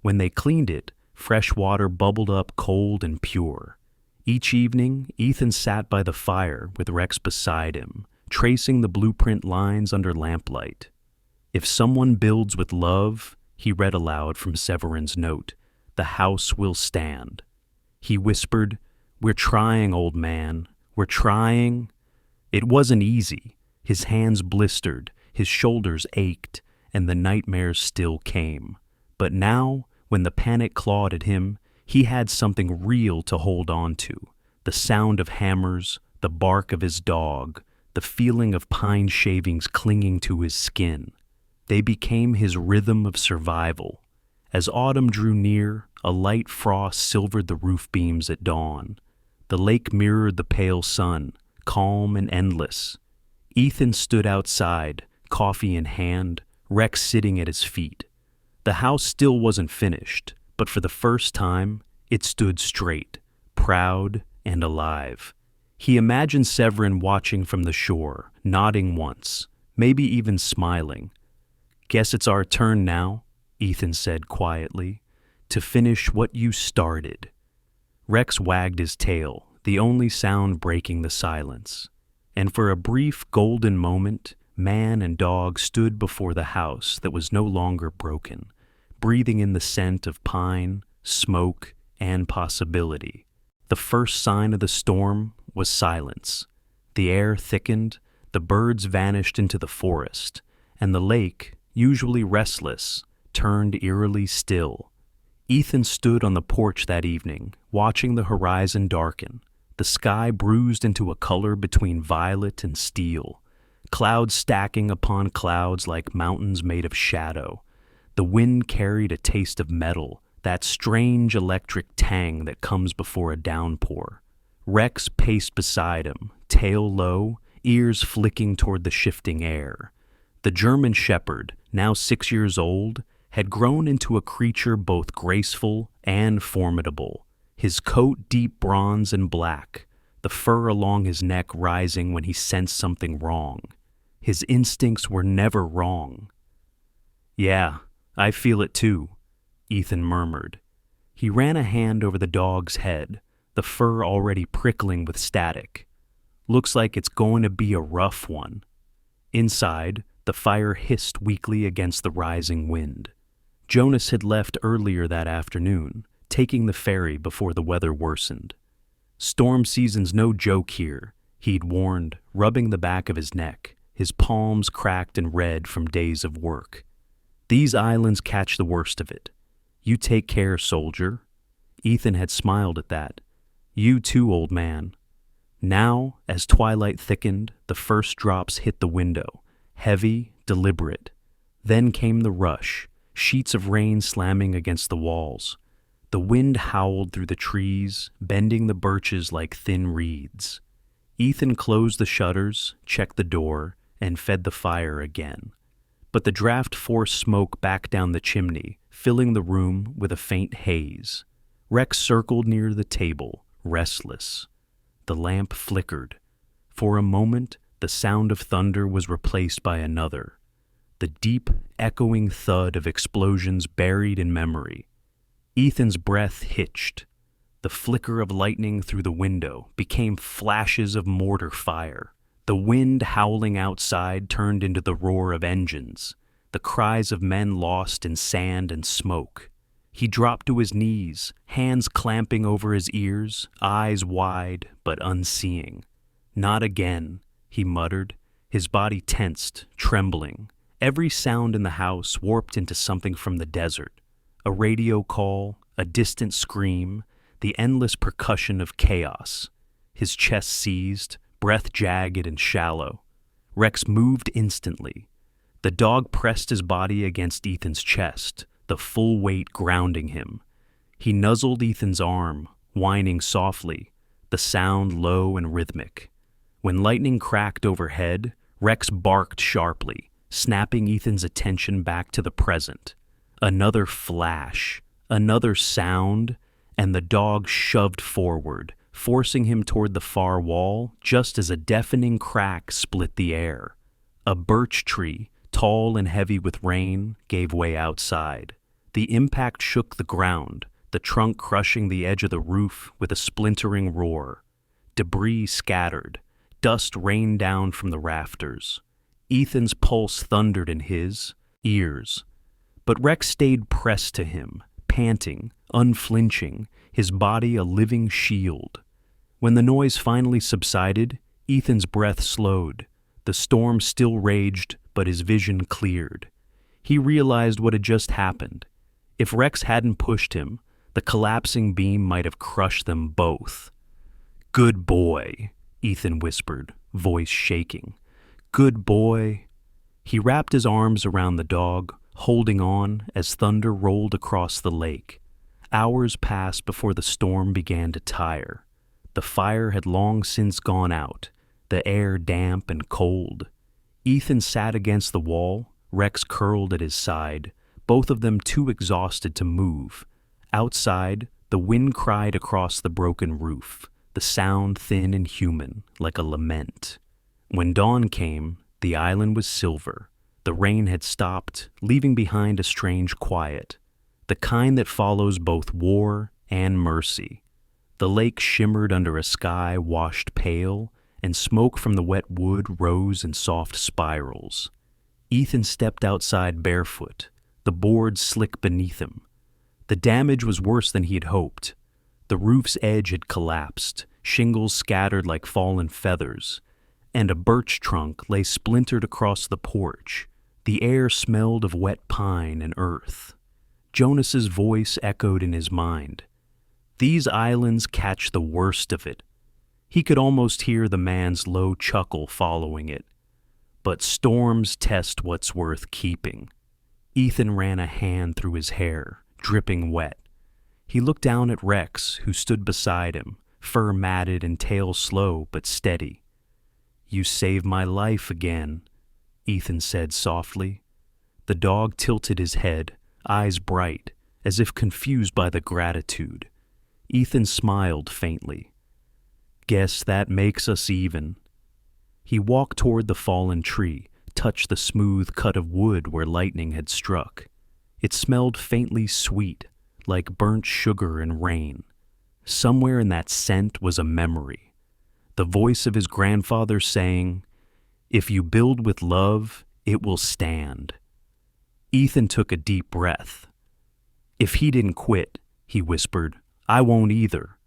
When they cleaned it, fresh water bubbled up cold and pure. Each evening, Ethan sat by the fire with Rex beside him, tracing the blueprint lines under lamplight. "If someone builds with love," he read aloud from Severin's note, "the house will stand." He whispered, "We're trying, old man, we're trying." It wasn't easy. His hands blistered, his shoulders ached, and the nightmares still came. But now, when the panic clawed at him, he had something real to hold on to. The sound of hammers, the bark of his dog, the feeling of pine shavings clinging to his skin. They became his rhythm of survival. As autumn drew near, a light frost silvered the roof beams at dawn. The lake mirrored the pale sun, calm and endless. Ethan stood outside, coffee in hand, Rex sitting at his feet. The house still wasn't finished, but for the first time, it stood straight, proud and alive. He imagined Severin watching from the shore, nodding once, maybe even smiling. "Guess it's our turn now," Ethan said quietly, "to finish what you started." Rex wagged his tail, the only sound breaking the silence. And for a brief golden moment, man and dog stood before the house that was no longer broken, breathing in the scent of pine, smoke, and possibility. The first sign of the storm was silence. The air thickened, the birds vanished into the forest, and the lake, usually restless, turned eerily still. Ethan stood on the porch that evening, watching the horizon darken, the sky bruised into a color between violet and steel, clouds stacking upon clouds like mountains made of shadow. The wind carried a taste of metal, that strange electric tang that comes before a downpour. Rex paced beside him, tail low, ears flicking toward the shifting air. The German shepherd, now 6 years old, had grown into a creature both graceful and formidable, his coat deep bronze and black, the fur along his neck rising when he sensed something wrong. His instincts were never wrong. "Yeah, I feel it too," Ethan murmured. He ran a hand over the dog's head, the fur already prickling with static. "Looks like it's going to be a rough one." Inside, the fire hissed weakly against the rising wind. Jonas had left earlier that afternoon, taking the ferry before the weather worsened. "Storm season's no joke here," he'd warned, rubbing the back of his neck, his palms cracked and red from days of work. "These islands catch the worst of it. You take care, soldier." Ethan had smiled at that. "You too, old man." Now, as twilight thickened, the first drops hit the window, heavy, deliberate. Then came the rush, sheets of rain slamming against the walls. The wind howled through the trees, bending the birches like thin reeds. Ethan closed the shutters, checked the door, and fed the fire again. But the draft forced smoke back down the chimney, filling the room with a faint haze. Rex circled near the table, restless. The lamp flickered. For a moment, the sound of thunder was replaced by another. The deep, echoing thud of explosions buried in memory. Ethan's breath hitched. The flicker of lightning through the window became flashes of mortar fire. The wind howling outside turned into the roar of engines, the cries of men lost in sand and smoke. He dropped to his knees, hands clamping over his ears, eyes wide but unseeing. "Not again," he muttered, his body tensed, trembling. Every sound in the house warped into something from the desert. A radio call, a distant scream, the endless percussion of chaos. His chest seized, breath jagged and shallow. Rex moved instantly. The dog pressed his body against Ethan's chest, the full weight grounding him. He nuzzled Ethan's arm, whining softly, the sound low and rhythmic. When lightning cracked overhead, Rex barked sharply, snapping Ethan's attention back to the present. Another flash, another sound, and the dog shoved forward, forcing him toward the far wall just as a deafening crack split the air. A birch tree, tall and heavy with rain, gave way outside. The impact shook the ground, the trunk crushing the edge of the roof with a splintering roar. Debris scattered, dust rained down from the rafters. Ethan's pulse thundered in his ears. But Rex stayed pressed to him, panting, unflinching, his body a living shield. When the noise finally subsided, Ethan's breath slowed. The storm still raged, but his vision cleared. He realized what had just happened. If Rex hadn't pushed him, the collapsing beam might have crushed them both. "Good boy," Ethan whispered, voice shaking. "Good boy." He wrapped his arms around the dog, holding on as thunder rolled across the lake. Hours passed before the storm began to tire. The fire had long since gone out, the air damp and cold. Ethan sat against the wall, Rex curled at his side, both of them too exhausted to move. Outside, the wind cried across the broken roof, the sound thin and human, like a lament. When dawn came, the island was silver. The rain had stopped, leaving behind a strange quiet, the kind that follows both war and mercy. The lake shimmered under a sky washed pale, and smoke from the wet wood rose in soft spirals. Ethan stepped outside barefoot, the boards slick beneath him. The damage was worse than he had hoped. The roof's edge had collapsed, shingles scattered like fallen feathers, and a birch trunk lay splintered across the porch. The air smelled of wet pine and earth. Jonas's voice echoed in his mind. "These islands catch the worst of it." He could almost hear the man's low chuckle following it. "But storms test what's worth keeping." Ethan ran a hand through his hair, dripping wet. He looked down at Rex, who stood beside him, fur matted and tail slow but steady. "You saved my life again," Ethan said softly. The dog tilted his head, eyes bright, as if confused by the gratitude. Ethan smiled faintly. "Guess that makes us even." He walked toward the fallen tree, touched the smooth cut of wood where lightning had struck. It smelled faintly sweet, like burnt sugar and rain. Somewhere in that scent was a memory. The voice of his grandfather saying, "If you build with love, it will stand." Ethan took a deep breath. "If he didn't quit," he whispered, "I won't either."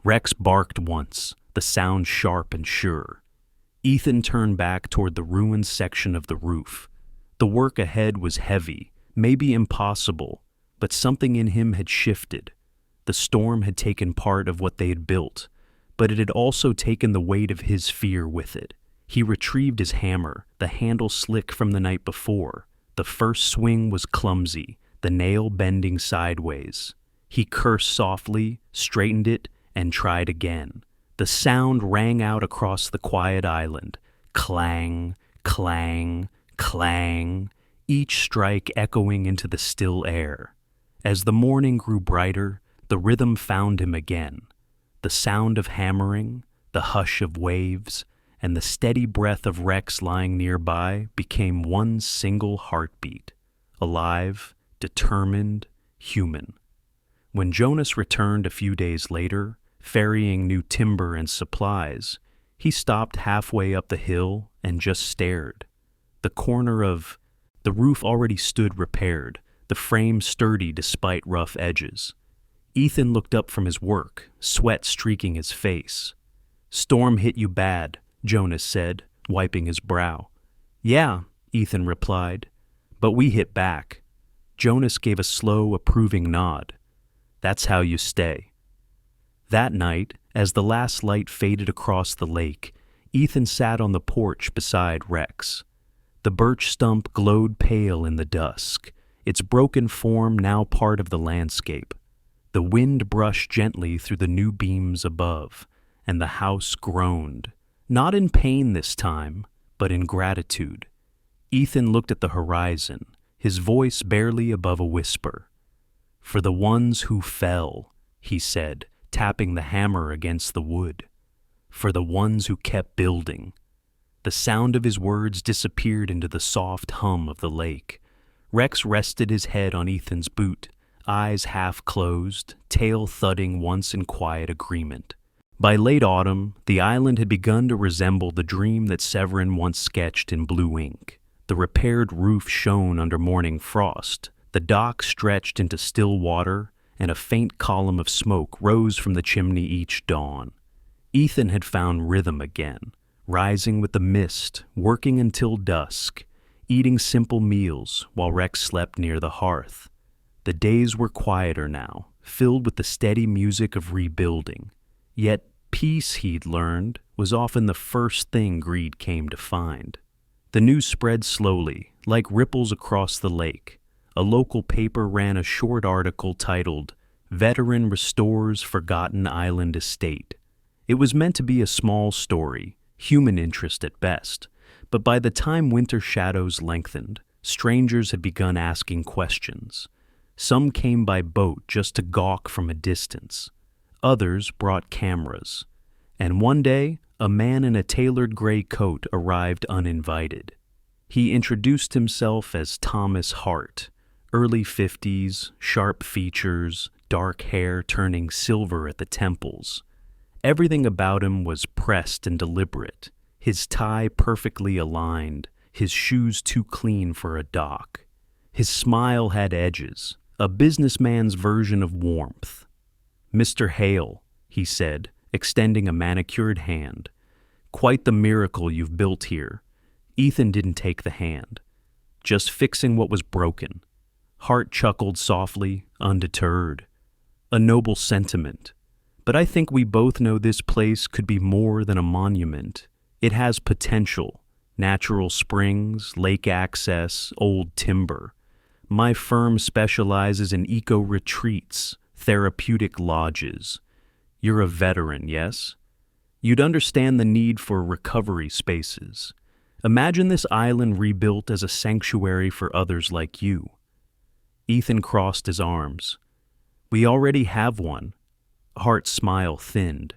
Rex barked once, the sound sharp and sure. Ethan turned back toward the ruined section of the roof. The work ahead was heavy, maybe impossible, but something in him had shifted. The storm had taken part of what they had built, but it had also taken the weight of his fear with it. He retrieved his hammer, the handle slick from the night before. The first swing was clumsy, the nail bending sideways. He cursed softly, straightened it, and tried again. The sound rang out across the quiet island. Clang, clang, clang, each strike echoing into the still air. As the morning grew brighter, the rhythm found him again. The sound of hammering, the hush of waves, and the steady breath of Rex lying nearby became one single heartbeat, alive, determined, human. When Jonas returned a few days later, ferrying new timber and supplies, he stopped halfway up the hill and just stared. The roof already stood repaired, the frame sturdy despite rough edges. Ethan looked up from his work, sweat streaking his face. "Storm hit you bad," Jonas said, wiping his brow. "Yeah," Ethan replied, "but we hit back." Jonas gave a slow, approving nod. "That's how you stay." That night, as the last light faded across the lake, Ethan sat on the porch beside Rex. The birch stump glowed pale in the dusk, its broken form now part of the landscape. The wind brushed gently through the new beams above, and the house groaned, not in pain this time, but in gratitude. Ethan looked at the horizon, his voice barely above a whisper. "For the ones who fell," he said, tapping the hammer against the wood. "For the ones who kept building." The sound of his words disappeared into the soft hum of the lake. Rex rested his head on Ethan's boot, eyes half closed, tail thudding once in quiet agreement. By late autumn, the island had begun to resemble the dream that Severin once sketched in blue ink. The repaired roof shone under morning frost, the dock stretched into still water, and a faint column of smoke rose from the chimney each dawn. Ethan had found rhythm again, rising with the mist, working until dusk, eating simple meals while Rex slept near the hearth. The days were quieter now, filled with the steady music of rebuilding. Yet peace, he'd learned, was often the first thing greed came to find. The news spread slowly, like ripples across the lake. A local paper ran a short article titled, "Veteran Restores Forgotten Island Estate." It was meant to be a small story, human interest at best, but by the time winter shadows lengthened, strangers had begun asking questions. Some came by boat just to gawk from a distance. Others brought cameras. And one day, a man in a tailored gray coat arrived uninvited. He introduced himself as Thomas Hart, early 50s, sharp features, dark hair turning silver at the temples. Everything about him was pressed and deliberate, his tie perfectly aligned, his shoes too clean for a dock. His smile had edges, a businessman's version of warmth. "Mr. Hale," he said, extending a manicured hand. "Quite the miracle you've built here." Ethan didn't take the hand. "Just fixing what was broken." Hart chuckled softly, undeterred. "A noble sentiment. But I think we both know this place could be more than a monument. It has potential. Natural springs, lake access, old timber. My firm specializes in eco-retreats, therapeutic lodges. You're a veteran, yes? You'd understand the need for recovery spaces. Imagine this island rebuilt as a sanctuary for others like you." Ethan crossed his arms. "We already have one." Hart's smile thinned.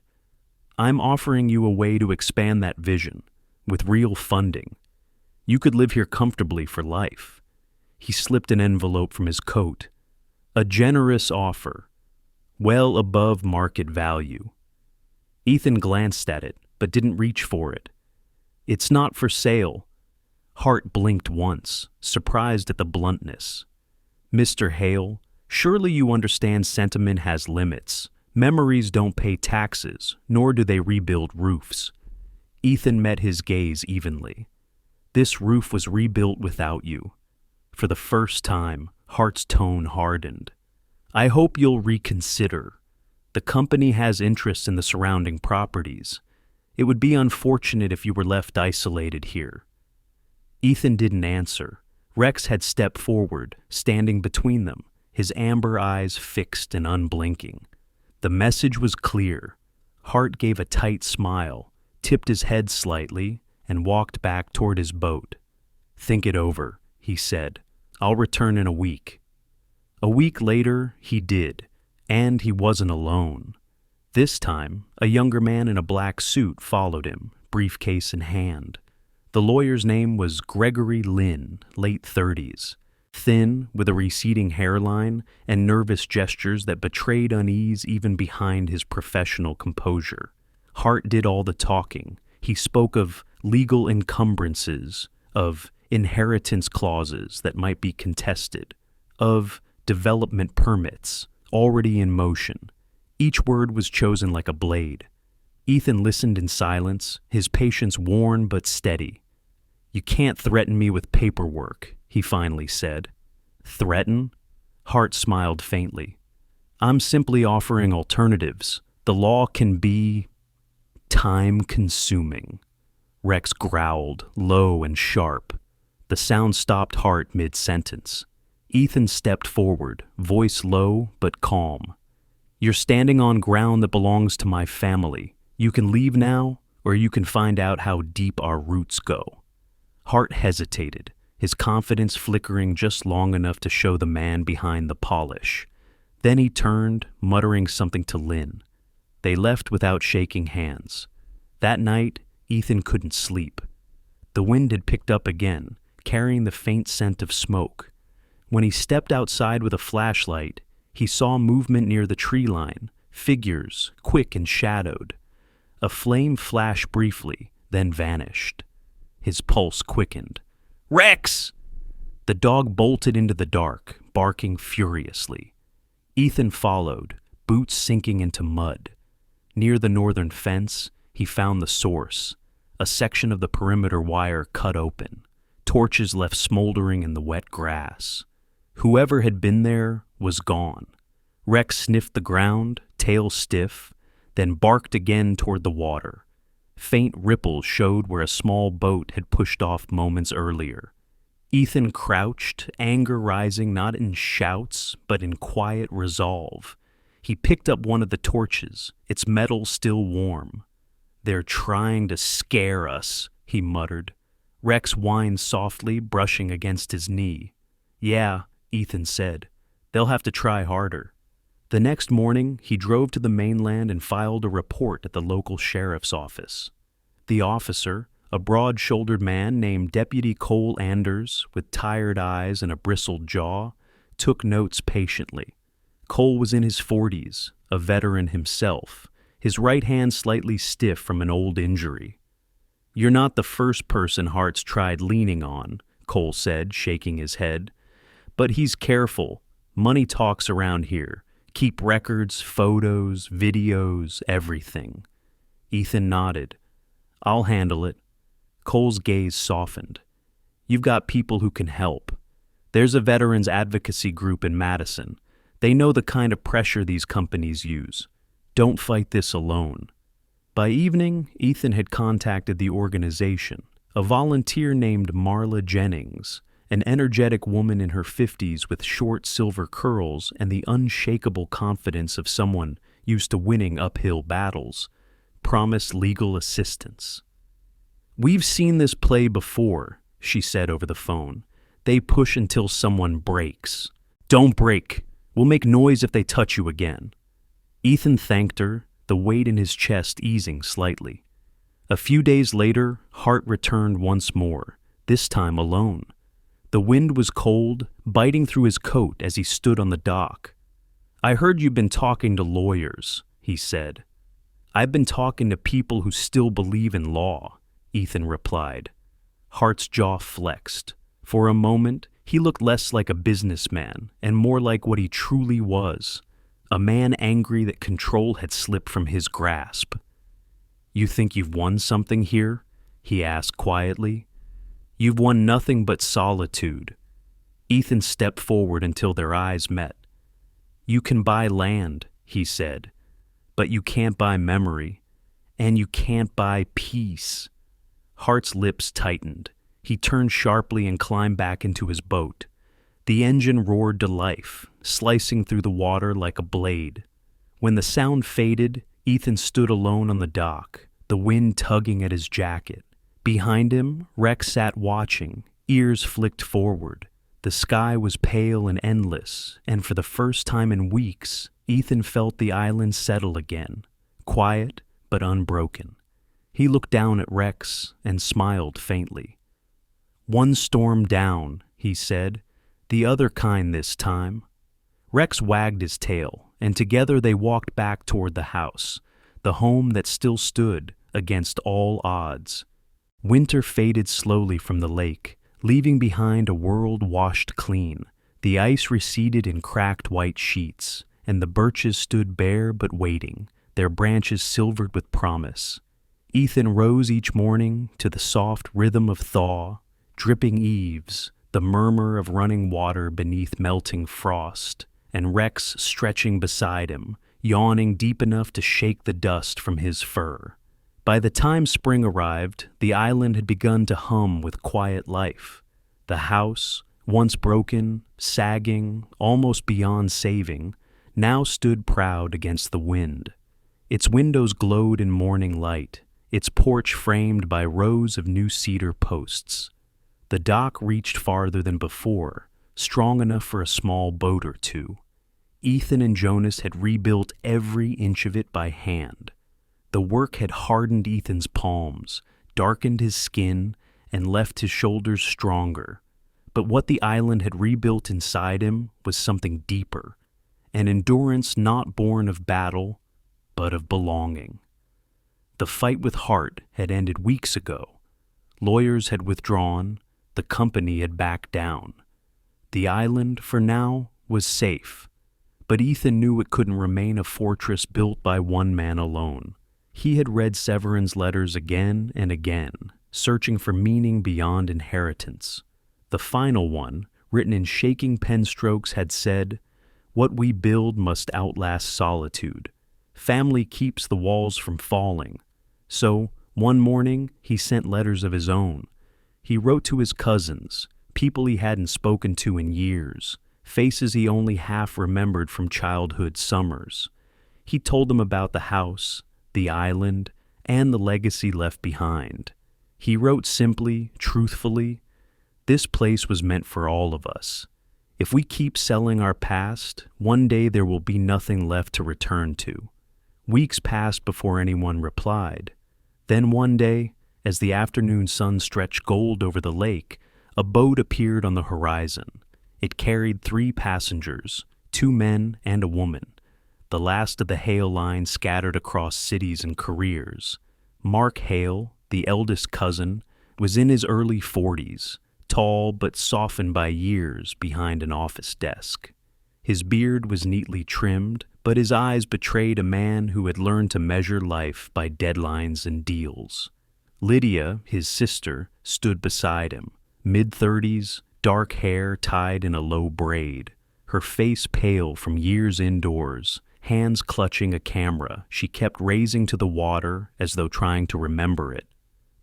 "I'm offering you a way to expand that vision, with real funding. You could live here comfortably for life." He slipped an envelope from his coat. "A generous offer, well above market value." Ethan glanced at it, but didn't reach for it. "It's not for sale." Hart blinked once, surprised at the bluntness. "Mr. Hale, surely you understand sentiment has limits, Memories don't pay taxes, nor do they rebuild roofs. Ethan met his gaze evenly. This roof was rebuilt without you. For the first time, Hart's tone hardened. I hope you'll reconsider. The company has interests in the surrounding properties. It would be unfortunate if you were left isolated here. Ethan didn't answer. Rex had stepped forward, standing between them, his amber eyes fixed and unblinking. The message was clear. Hart gave a tight smile, tipped his head slightly, and walked back toward his boat. Think it over, he said. I'll return in a week. A week later, he did, and he wasn't alone. This time, a younger man in a black suit followed him, briefcase in hand. The lawyer's name was Gregory Lynn, late 30s, thin, with a receding hairline and nervous gestures that betrayed unease even behind his professional composure. Hart did all the talking. He spoke of legal encumbrances, of inheritance clauses that might be contested, of development permits already in motion. Each word was chosen like a blade. Ethan listened in silence, his patience worn but steady. You can't threaten me with paperwork, he finally said. Threaten? Hart smiled faintly. I'm simply offering alternatives. The law can be time-consuming. Rex growled, low and sharp. The sound stopped Hart mid-sentence. Ethan stepped forward, voice low but calm. You're standing on ground that belongs to my family. You can leave now, or you can find out how deep our roots go. Hart hesitated, his confidence flickering just long enough to show the man behind the polish. Then he turned, muttering something to Lynn. They left without shaking hands. That night, Ethan couldn't sleep. The wind had picked up again, carrying the faint scent of smoke. When he stepped outside with a flashlight, he saw movement near the tree line, figures, quick and shadowed. A flame flashed briefly, then vanished. His pulse quickened. Rex! The dog bolted into the dark, barking furiously. Ethan followed, boots sinking into mud. Near the northern fence, he found the source, a section of the perimeter wire cut open, torches left smoldering in the wet grass. Whoever had been there was gone. Rex sniffed the ground, tail stiff, then barked again toward the water. Faint ripples showed where a small boat had pushed off moments earlier. Ethan crouched, anger rising not in shouts, but in quiet resolve. He picked up one of the torches, its metal still warm. They're trying to scare us, he muttered. Rex whined softly, brushing against his knee. Yeah, Ethan said. They'll have to try harder. The next morning, he drove to the mainland and filed a report at the local sheriff's office. The officer, a broad-shouldered man named Deputy Cole Anders, with tired eyes and a bristled jaw, took notes patiently. Cole was in his 40s, a veteran himself, his right hand slightly stiff from an old injury. You're not the first person Hart's tried leaning on, Cole said, shaking his head. But he's careful. Money talks around here. Keep records, photos, videos, everything. Ethan nodded. I'll handle it. Cole's gaze softened. You've got people who can help. There's a veterans advocacy group in Madison. They know the kind of pressure these companies use. Don't fight this alone. By evening, Ethan had contacted the organization, a volunteer named Marla Jennings, an energetic woman in her 50s with short silver curls and the unshakable confidence of someone used to winning uphill battles, promised legal assistance. We've seen this play before, she said over the phone. They push until someone breaks. Don't break. We'll make noise if they touch you again. Ethan thanked her, the weight in his chest easing slightly. A few days later, Hart returned once more, this time alone. The wind was cold, biting through his coat as he stood on the dock. I heard you've been talking to lawyers, he said. I've been talking to people who still believe in law, Ethan replied. Hart's jaw flexed. For a moment, he looked less like a businessman and more like what he truly was, a man angry that control had slipped from his grasp. "You think you've won something here?" he asked quietly. "You've won nothing but solitude." Ethan stepped forward until their eyes met. "You can buy land," he said, "but you can't buy memory, and you can't buy peace." Hart's lips tightened. He turned sharply and climbed back into his boat. The engine roared to life, slicing through the water like a blade. When the sound faded, Ethan stood alone on the dock, the wind tugging at his jacket. Behind him, Rex sat watching, ears flicked forward. The sky was pale and endless, and for the first time in weeks, Ethan felt the island settle again, quiet but unbroken. He looked down at Rex and smiled faintly. "One storm down," he said, "the other kind this time." Rex wagged his tail, and together they walked back toward the house, the home that still stood against all odds. Winter faded slowly from the lake, leaving behind a world washed clean. The ice receded in cracked white sheets, and the birches stood bare but waiting, their branches silvered with promise. Ethan rose each morning to the soft rhythm of thaw, dripping eaves, the murmur of running water beneath melting frost, and Rex stretching beside him, yawning deep enough to shake the dust from his fur. By the time spring arrived, the island had begun to hum with quiet life. The house, once broken, sagging, almost beyond saving, now stood proud against the wind. Its windows glowed in morning light, its porch framed by rows of new cedar posts. The dock reached farther than before, strong enough for a small boat or two. Ethan and Jonas had rebuilt every inch of it by hand. The work had hardened Ethan's palms, darkened his skin, and left his shoulders stronger. But what the island had rebuilt inside him was something deeper, an endurance not born of battle, but of belonging. The fight with Hart had ended weeks ago. Lawyers had withdrawn, the company had backed down. The island, for now, was safe, but Ethan knew it couldn't remain a fortress built by one man alone. He had read Severin's letters again and again, searching for meaning beyond inheritance. The final one, written in shaking pen strokes, had said, "What we build must outlast solitude. Family keeps the walls from falling." So, one morning, he sent letters of his own. He wrote to his cousins, people he hadn't spoken to in years, faces he only half remembered from childhood summers. He told them about the house, the island, and the legacy left behind. He wrote simply, truthfully, "This place was meant for all of us. If we keep selling our past, one day there will be nothing left to return to." Weeks passed before anyone replied. Then one day, as the afternoon sun stretched gold over the lake, a boat appeared on the horizon. It carried 3 passengers, 2 men and a woman, the last of the Hale line scattered across cities and careers. Mark Hale, the eldest cousin, was in his early 40s, tall but softened by years behind an office desk. His beard was neatly trimmed, but his eyes betrayed a man who had learned to measure life by deadlines and deals. Lydia, his sister, stood beside him, mid-30s, dark hair tied in a low braid, her face pale from years indoors, hands clutching a camera she kept raising to the water as though trying to remember it.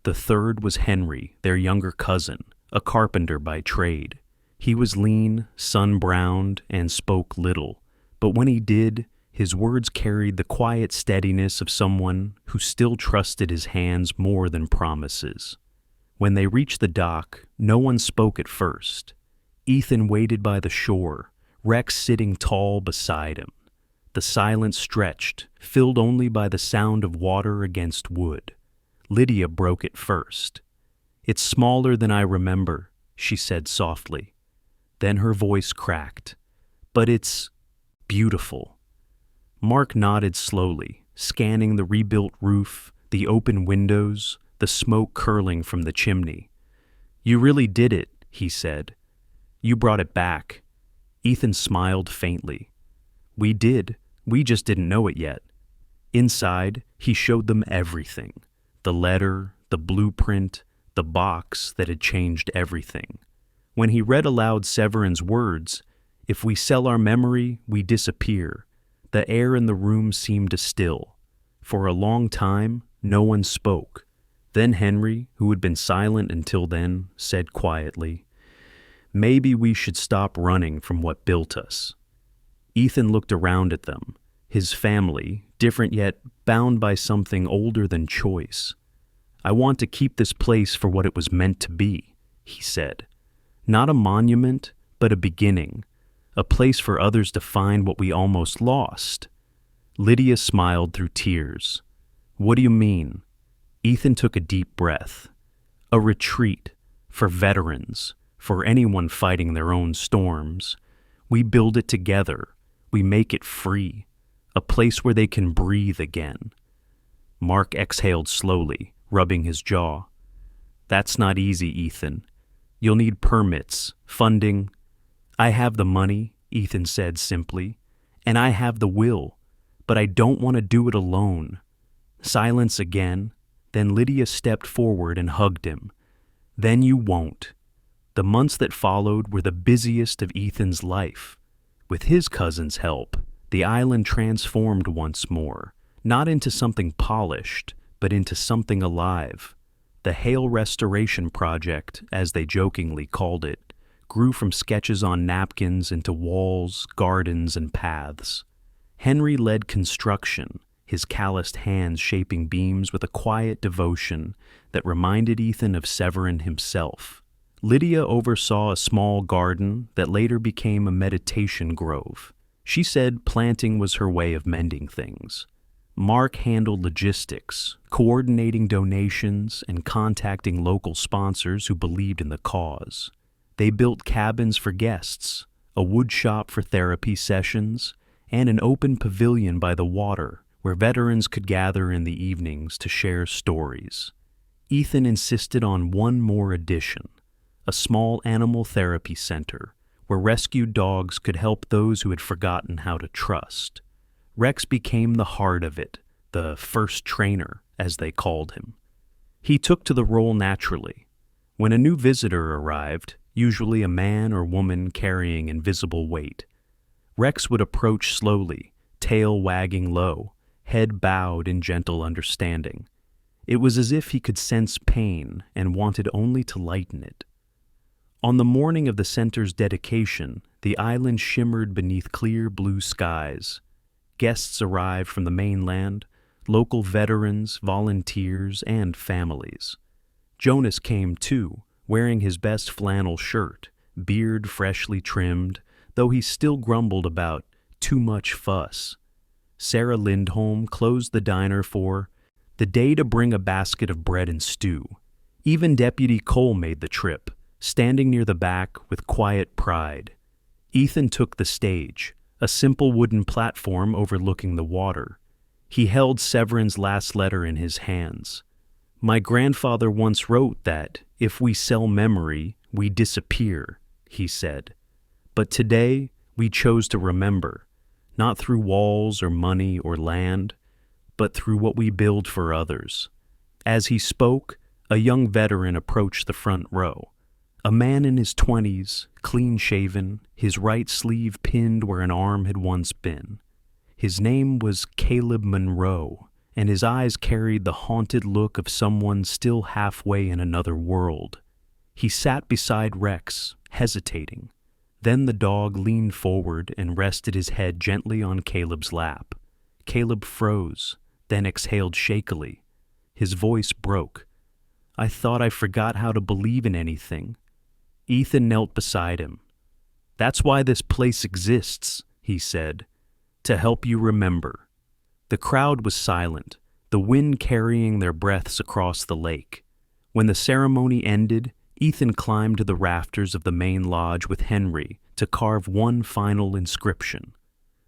The third was Henry, their younger cousin, a carpenter by trade. He was lean, sun-browned, and spoke little, but when he did, his words carried the quiet steadiness of someone who still trusted his hands more than promises. When they reached the dock, no one spoke at first. Ethan waited by the shore, Rex sitting tall beside him. The silence stretched, filled only by the sound of water against wood. Lydia broke it first. "It's smaller than I remember," she said softly. Then her voice cracked. "But it's beautiful." Mark nodded slowly, scanning the rebuilt roof, the open windows, the smoke curling from the chimney. "You really did it," he said. "You brought it back." Ethan smiled faintly. "We did, We just didn't know it yet. Inside, he showed them everything. The letter, the blueprint, the box that had changed everything. When he read aloud Severin's words, "If we sell our memory, we disappear," the air in the room seemed to still. For a long time, no one spoke. Then Henry, who had been silent until then, said quietly, "Maybe we should stop running from what built us." Ethan looked around at them, his family, different yet bound by something older than choice. "I want to keep this place for what it was meant to be," he said. "Not a monument, but a beginning, a place for others to find what we almost lost." Lydia smiled through tears. "What do you mean?" Ethan took a deep breath. "A retreat, for veterans, for anyone fighting their own storms. We build it together. We make it free, a place where they can breathe again." Mark exhaled slowly, rubbing his jaw. "That's not easy, Ethan. You'll need permits, funding." "I have the money," Ethan said simply, "and I have the will, but I don't want to do it alone." Silence again, then Lydia stepped forward and hugged him. "Then you won't." The months that followed were the busiest of Ethan's life. With his cousin's help, the island transformed once more, not into something polished, but into something alive. The Hale Restoration Project, as they jokingly called it, grew from sketches on napkins into walls, gardens, and paths. Henry led construction, his calloused hands shaping beams with a quiet devotion that reminded Ethan of Severin himself. Lydia oversaw a small garden that later became a meditation grove. She said planting was her way of mending things. Mark handled logistics, coordinating donations and contacting local sponsors who believed in the cause. They built cabins for guests, a wood shop for therapy sessions, and an open pavilion by the water where veterans could gather in the evenings to share stories. Ethan insisted on one more addition, a small animal therapy center where rescued dogs could help those who had forgotten how to trust. Rex became the heart of it, the first trainer, as they called him. He took to the role naturally. When a new visitor arrived, usually a man or woman carrying invisible weight, Rex would approach slowly, tail wagging low, head bowed in gentle understanding. It was as if he could sense pain and wanted only to lighten it. On the morning of the center's dedication, the island shimmered beneath clear blue skies. Guests arrived from the mainland, local veterans, volunteers, and families. Jonas came too, wearing his best flannel shirt, beard freshly trimmed, though he still grumbled about too much fuss. Sarah Lindholm closed the diner for the day to bring a basket of bread and stew. Even Deputy Cole made the trip, standing near the back with quiet pride. Ethan took the stage, a simple wooden platform overlooking the water. He held Severin's last letter in his hands. "My grandfather once wrote that, if we sell memory, we disappear," he said. "But today, we chose to remember, not through walls or money or land, but through what we build for others." As he spoke, a young veteran approached the front row. A man in his 20s, clean-shaven, his right sleeve pinned where an arm had once been. His name was Caleb Monroe, and his eyes carried the haunted look of someone still halfway in another world. He sat beside Rex, hesitating. Then the dog leaned forward and rested his head gently on Caleb's lap. Caleb froze, then exhaled shakily. His voice broke. "I thought I forgot how to believe in anything." Ethan knelt beside him. "That's why this place exists," he said, "to help you remember." The crowd was silent, the wind carrying their breaths across the lake. When the ceremony ended, Ethan climbed to the rafters of the main lodge with Henry to carve one final inscription.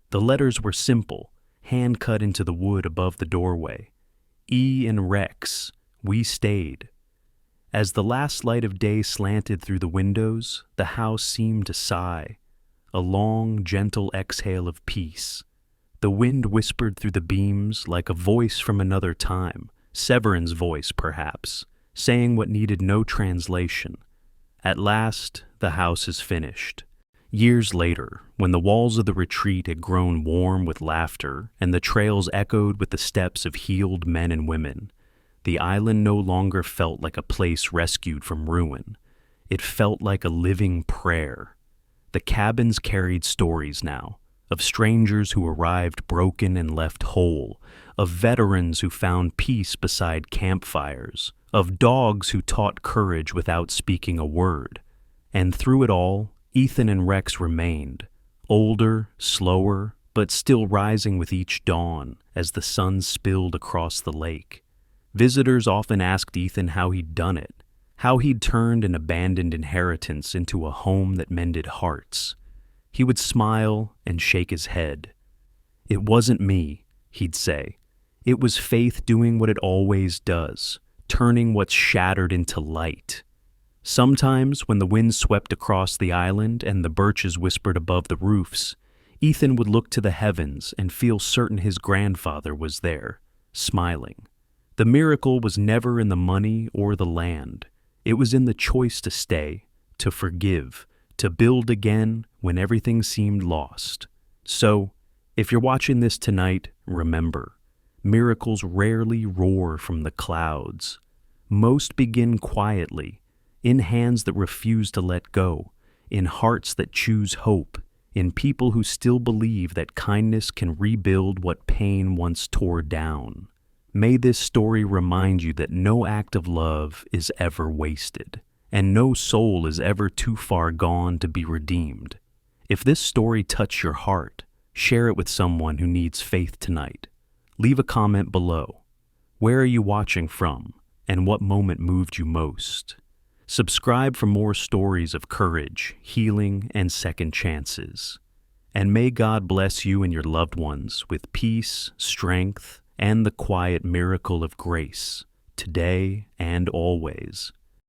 The letters were simple, hand-cut into the wood above the doorway. "E in Rex, we stayed." As the last light of day slanted through the windows, the house seemed to sigh, a long, gentle exhale of peace. The wind whispered through the beams like a voice from another time, Severin's voice perhaps, saying what needed no translation. At last, the house is finished. Years later, when the walls of the retreat had grown warm with laughter and the trails echoed with the steps of healed men and women, the island no longer felt like a place rescued from ruin. It felt like a living prayer. The cabins carried stories now, of strangers who arrived broken and left whole, of veterans who found peace beside campfires, of dogs who taught courage without speaking a word. And through it all, Ethan and Rex remained, older, slower, but still rising with each dawn as the sun spilled across the lake. Visitors often asked Ethan how he'd done it, how he'd turned an abandoned inheritance into a home that mended hearts. He would smile and shake his head. "It wasn't me," he'd say. "It was faith doing what it always does, turning what's shattered into light." Sometimes, when the wind swept across the island and the birches whispered above the roofs, Ethan would look to the heavens and feel certain his grandfather was there, smiling. The miracle was never in the money or the land. It was in the choice to stay, to forgive, to build again when everything seemed lost. So, if you're watching this tonight, remember, miracles rarely roar from the clouds. Most begin quietly, in hands that refuse to let go, in hearts that choose hope, in people who still believe that kindness can rebuild what pain once tore down. May this story remind you that no act of love is ever wasted, and no soul is ever too far gone to be redeemed. If this story touched your heart, share it with someone who needs faith tonight. Leave a comment below. Where are you watching from, and what moment moved you most? Subscribe for more stories of courage, healing, and second chances. And may God bless you and your loved ones with peace, strength, and the quiet miracle of grace, today and always.